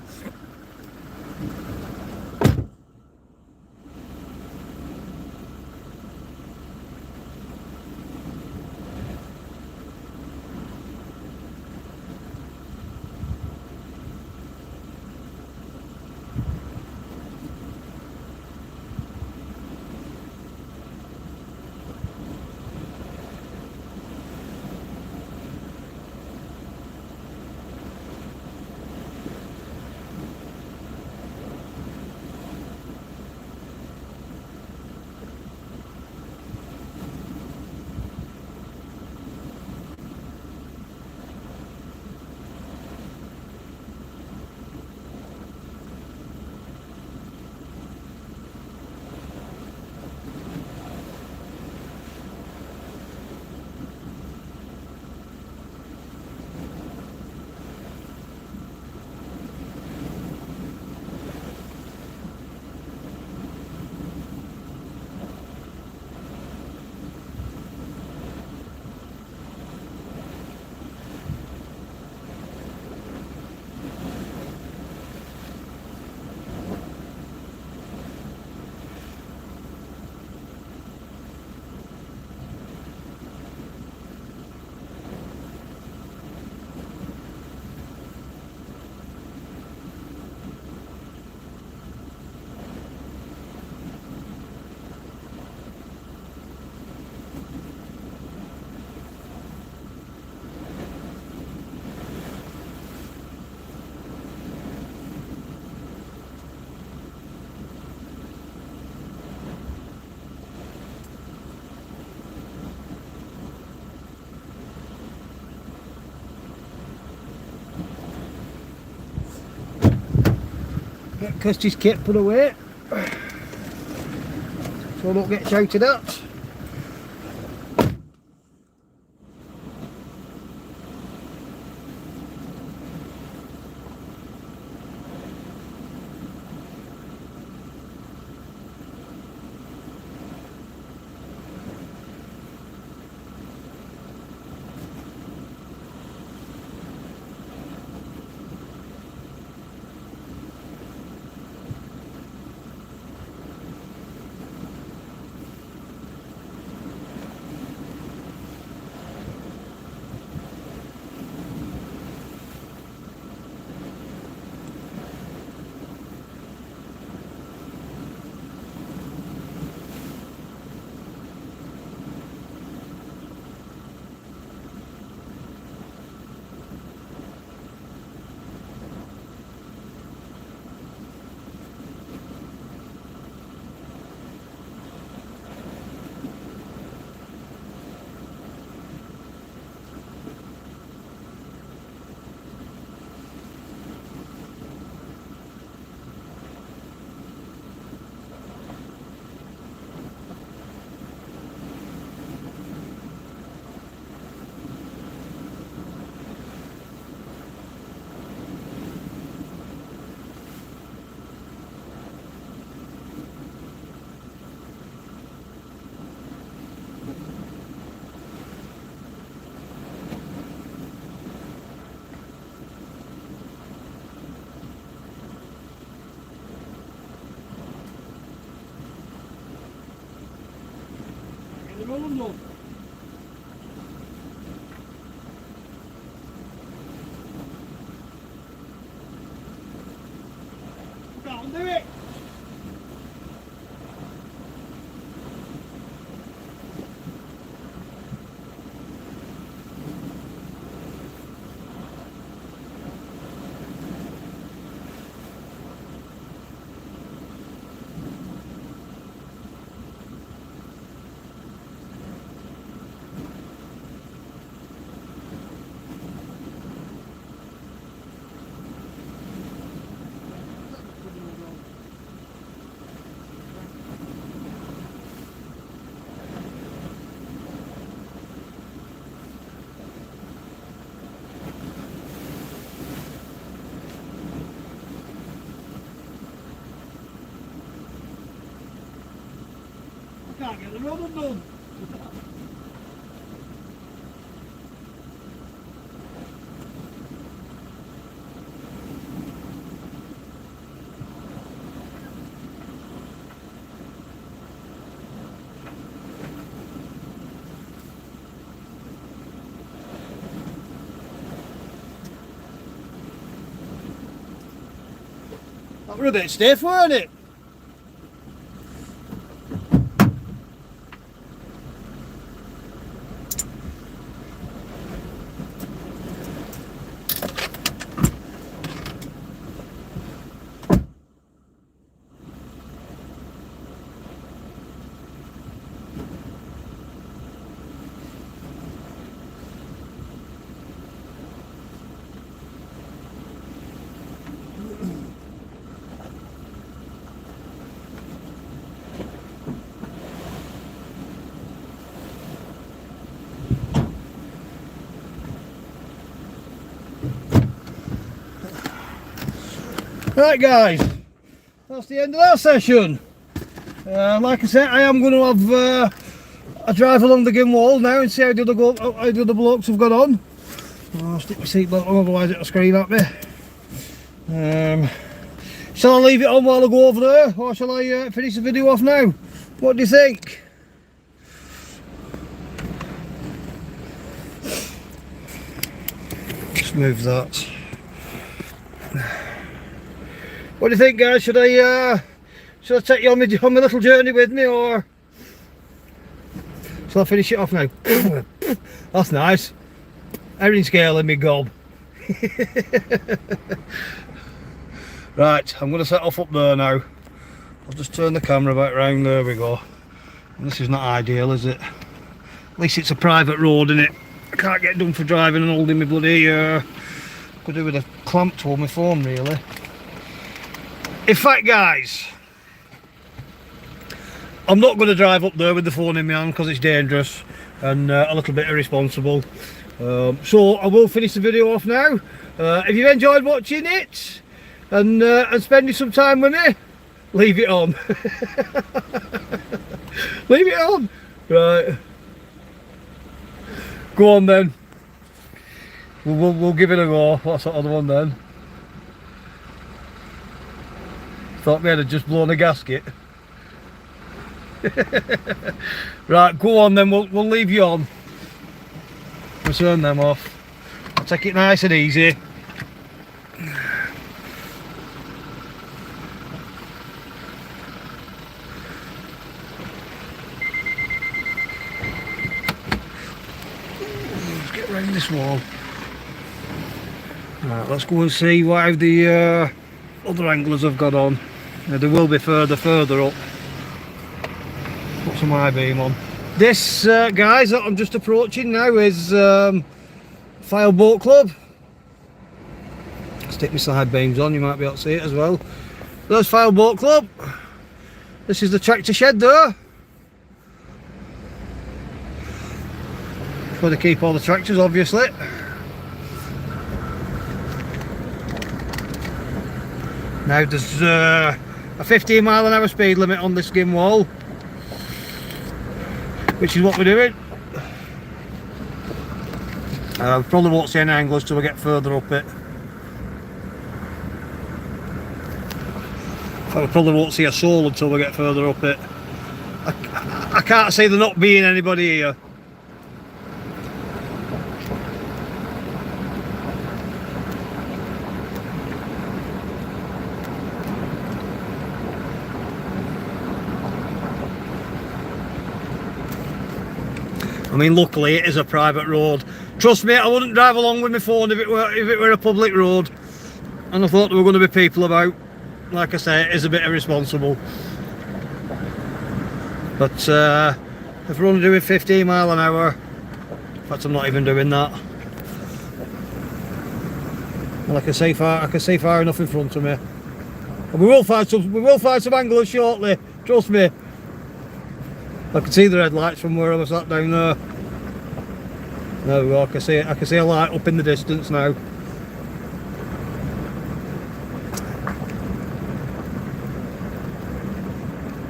Get Kirsty's kit put away so I don't get shouted at. Roll them done. Go on, do it. Can't get the rubber done. That were a bit stiff, weren't it? Right guys, that's the end of that session. Like I said, I am going to have a drive along the gym wall now and see how the other blokes have got on. I'll stick my seatbelt on, otherwise it'll scream at me. Shall I leave it on while I go over there, or shall I finish the video off now? What do you think? Just move that. What do you think, guys? Should I take you on my little journey with me, or shall I finish it off now? That's nice. Everything's scaling me gob. Right, I'm going to set off up there now. I'll just turn the camera back round. There we go. And this is not ideal, is it? At least it's a private road, isn't it? I can't get done for driving and holding my bloody could do with a clamp to hold my phone, really. In fact, guys, I'm not going to drive up there with the phone in my hand because it's dangerous and a little bit irresponsible. So I will finish the video off now. If you've enjoyed watching it and spending some time with me, leave it on. Leave it on. Right. Go on then. We'll give it a go. What's that other one then? Thought me had just blown a gasket. Right, go on then, we'll leave you on. We'll turn them off. I'll take it nice and easy. Let's get round this wall. Right, let's go and see what the other anglers have got on. There will be further up. Put some I-beam on. This, guys, that I'm just approaching now is File Boat Club. Stick my side beams on, you might be able to see it as well. There's File Boat Club. This is the tractor shed there. Where they keep all the tractors, obviously. Now there's a 15-mile-an-hour speed limit on this skim wall, which is what we're doing. Probably won't see any anglers till we get further up it. I probably won't see a soul until we get further up it. I can't see there not being anybody here. I mean, luckily it is a private road. Trust me, I wouldn't drive along with my phone if it were a public road. And I thought there were going to be people about. Like I say, it is a bit irresponsible. But if we're only doing 15 mile an hour, in fact I'm not even doing that. And I can see far enough in front of me. And we will find some anglers shortly. Trust me. I can see the red lights from where I was sat down there. There we go. I can see a light up in the distance now.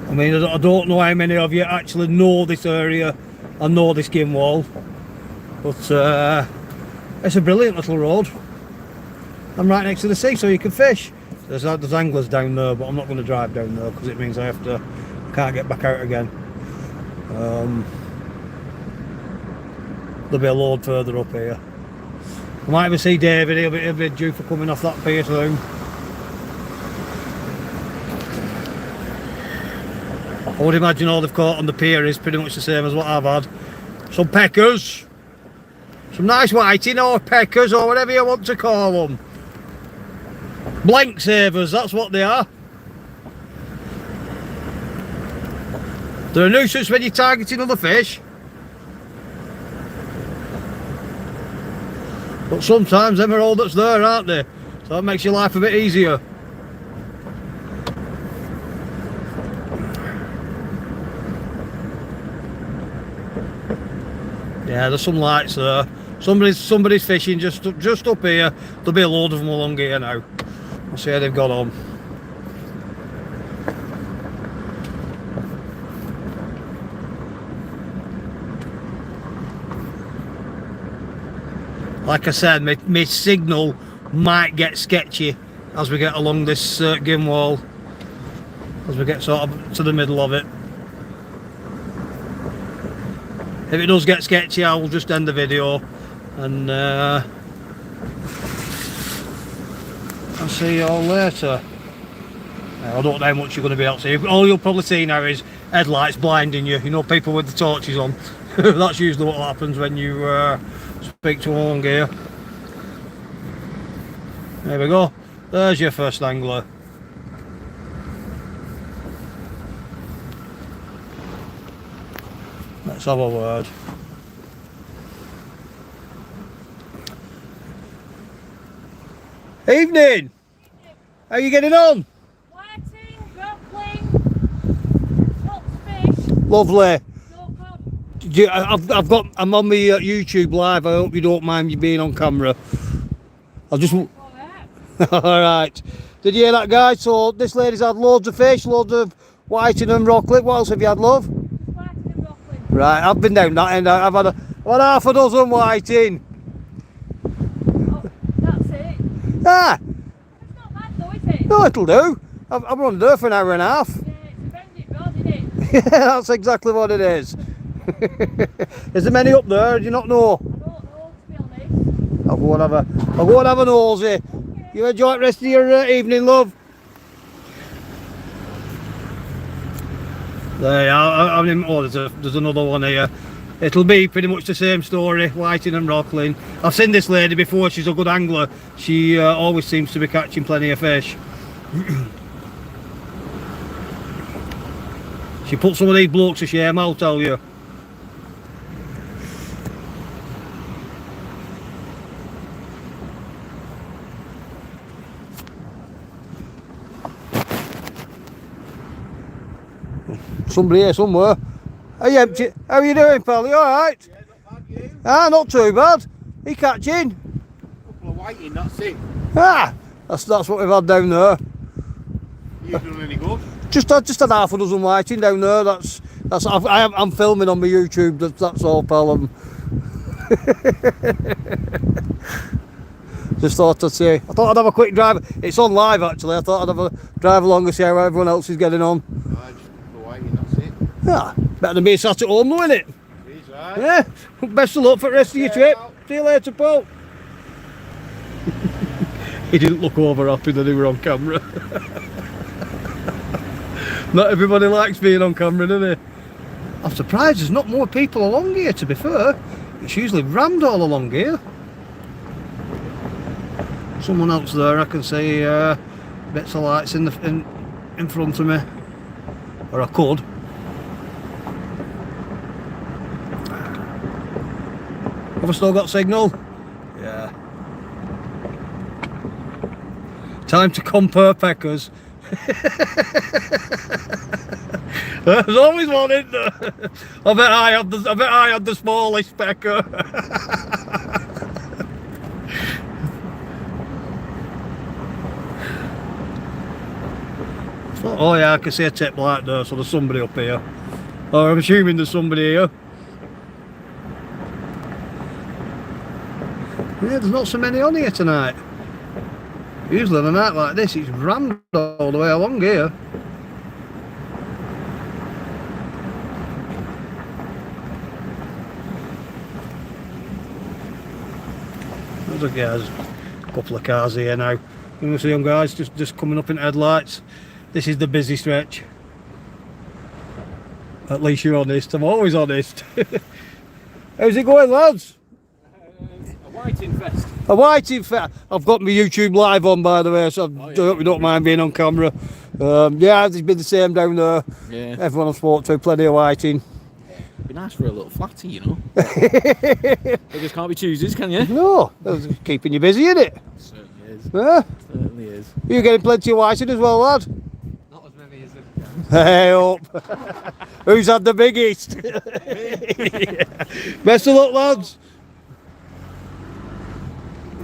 I mean, I don't know how many of you actually know this area and know this gynn wall, but it's a brilliant little road. I'm right next to the sea, so you can fish. There's anglers down there, but I'm not going to drive down there because it means I can't get back out again. There'll be a load further up here. I might even see David. He'll be due for coming off that pier soon. I would imagine all they've caught on the pier is pretty much the same as what I've had. Some peckers, some nice whiting or peckers or whatever you want to call them. Blank savers, that's what they are. They're a nuisance when you're targeting other fish. But sometimes them are all that's there, aren't they? So that makes your life a bit easier. Yeah, there's some lights there. Somebody's fishing just up here. There'll be a load of them along here now. I'll see how they've got on. Like I said, my signal might get sketchy as we get along this gynn wall, as we get sort of to the middle of it. If it does get sketchy, I will just end the video and I'll see you all later. I don't know how much you're going to be able to see. All you'll probably see now is headlights blinding you. You know, people with the torches on. That's usually what happens when you speak to one gear. There we go. There's your first angler. Let's have a word. Evening. How are you getting on? Whiting, grappling, lots of fish. Lovely. No cod. I'm on my YouTube live. I hope you don't mind me being on camera. I'll just. Alright. All right. Did you hear that, guy? So this lady's had loads of fish, loads of whiting and rocklet. What else have you had, love? Whiting and broccoli. Right, I've been down that end. I've had half a dozen whiting. Oh, that's it. Ah, It's not bad though, is it? no, it'll do. I've run there for an hour and a half. Yeah, it's a bandit rod, isn't it? Yeah, that's exactly what it is. Is there many up there? Do you not know? I don't know, to be honest. I'll go and have a nosy. Okay. You enjoy the rest of your evening, love. There you are. I mean, oh, there's another one here. It'll be pretty much the same story, whiting and rockling. I've seen this lady before. She's a good angler. She always seems to be catching plenty of fish. She put some of these blokes to shame, I'll tell you. Somebody here somewhere. Are you empty? How are you doing, pal? You alright? Yeah, not bad, you? Ah, not too bad. You catching? Couple of whiting, that's it. Ah, that's what we've had down there. You doing any good? Just a half a dozen whiting down there. I'm filming on my YouTube. That's all, pal. Just thought I'd say. I thought I'd have a quick drive. It's on live actually. I thought I'd have a drive along and see how everyone else is getting on. Just a couple of whiting, that's it. Yeah. Better than being sat at home, though, innit? He's right. Yeah. Best of luck for the rest of your trip. See you later, Paul. He didn't look over happy that he were on camera. Not everybody likes being on camera, do they? I'm surprised there's not more people along here, to be fair. It's usually rammed all along here. Someone else there, I can see bits of lights in front of me. Or I could. Have I still got signal? Yeah. Time to compare peckers. There's always one in there. I bet I had the smallest pecker. Oh yeah, I can see a tip light there, so there's somebody up here. Or I'm assuming there's somebody here. Yeah, there's not so many on here tonight. Usually on a night like this, it's rammed all the way along here. There's a couple of cars here now. You can see them guys just coming up in headlights. This is the busy stretch. At least you're honest. I'm always honest. How's it going, lads? A whiting fest. A whiting fest. I've got my YouTube live on, by the way, so I hope you don't mind being on camera. Yeah, it's been the same down there. Yeah. Everyone I've spoken to, plenty of whiting. Be nice for a little flatty, you know. Beggars can't be choosers, can you? No, that's keeping you busy, isn't it? Certainly is. Yeah. Certainly is. You getting plenty of whiting as well, lad? Not as many as this guy. Hey up. Who's had the biggest? Best of luck, lads.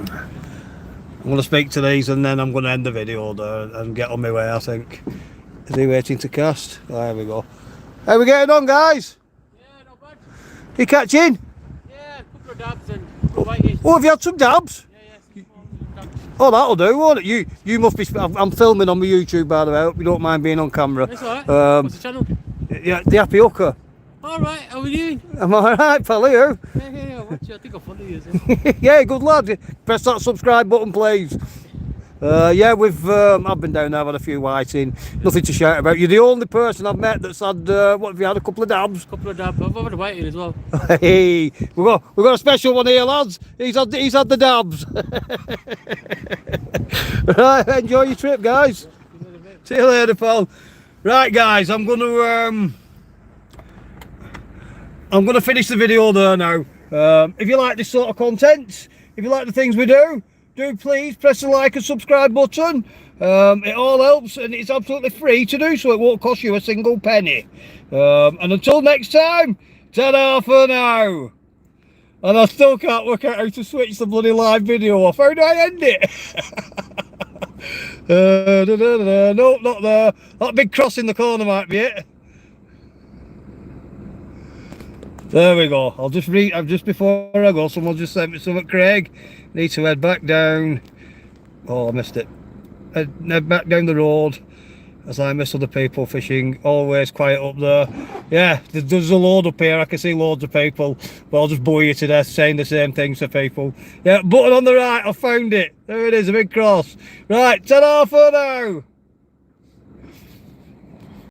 I'm going to speak to these and then I'm going to end the video there and get on my way, I think. Is he waiting to cast? Oh, there we go. How we getting on, guys? Yeah, not bad. You catching? Yeah, a couple of dabs and whiting. Oh, have you had some dabs? Yeah, some dabs. Oh, that'll do, won't it? You must be... I'm filming on my YouTube, by the way. I hope you don't mind being on camera. That's alright. What's the channel? Yeah, The Happy Hooker. Alright, how are you doing? I'm alright, pal, you? Yeah, watch you. I think I'll follow you. Yeah, good lad. Press that subscribe button, please. Yeah, I've been down there, I've had a few whiting. Nothing to shout about. You're the only person I've met that's had, what have you had, a couple of dabs? Couple of dabs. I've had a whiting as well. Hey, we've got a special one here, lads. He's had the dabs. Right, enjoy your trip, guys. See you later, pal. Right, guys, I'm gonna finish the video there now. If you like this sort of content, if you like the things we do please press the like and subscribe button. It all helps and it's absolutely free to do, so it won't cost you a single penny. And until next time, ta-da for now. And I still can't work out how to switch the bloody live video off. How do I end it? Nope, not there. That big cross in the corner might be it. There we go. I'll just before I go, someone just sent me something. Craig, need to head back down. Oh, I missed it. Head back down the road as I miss other people fishing. Always quiet up there. Yeah, there's a load up here. I can see loads of people, but I'll just bore you to death saying the same things to people. Yeah, button on the right. I found it. There it is, a big cross. Right, ta-da for now.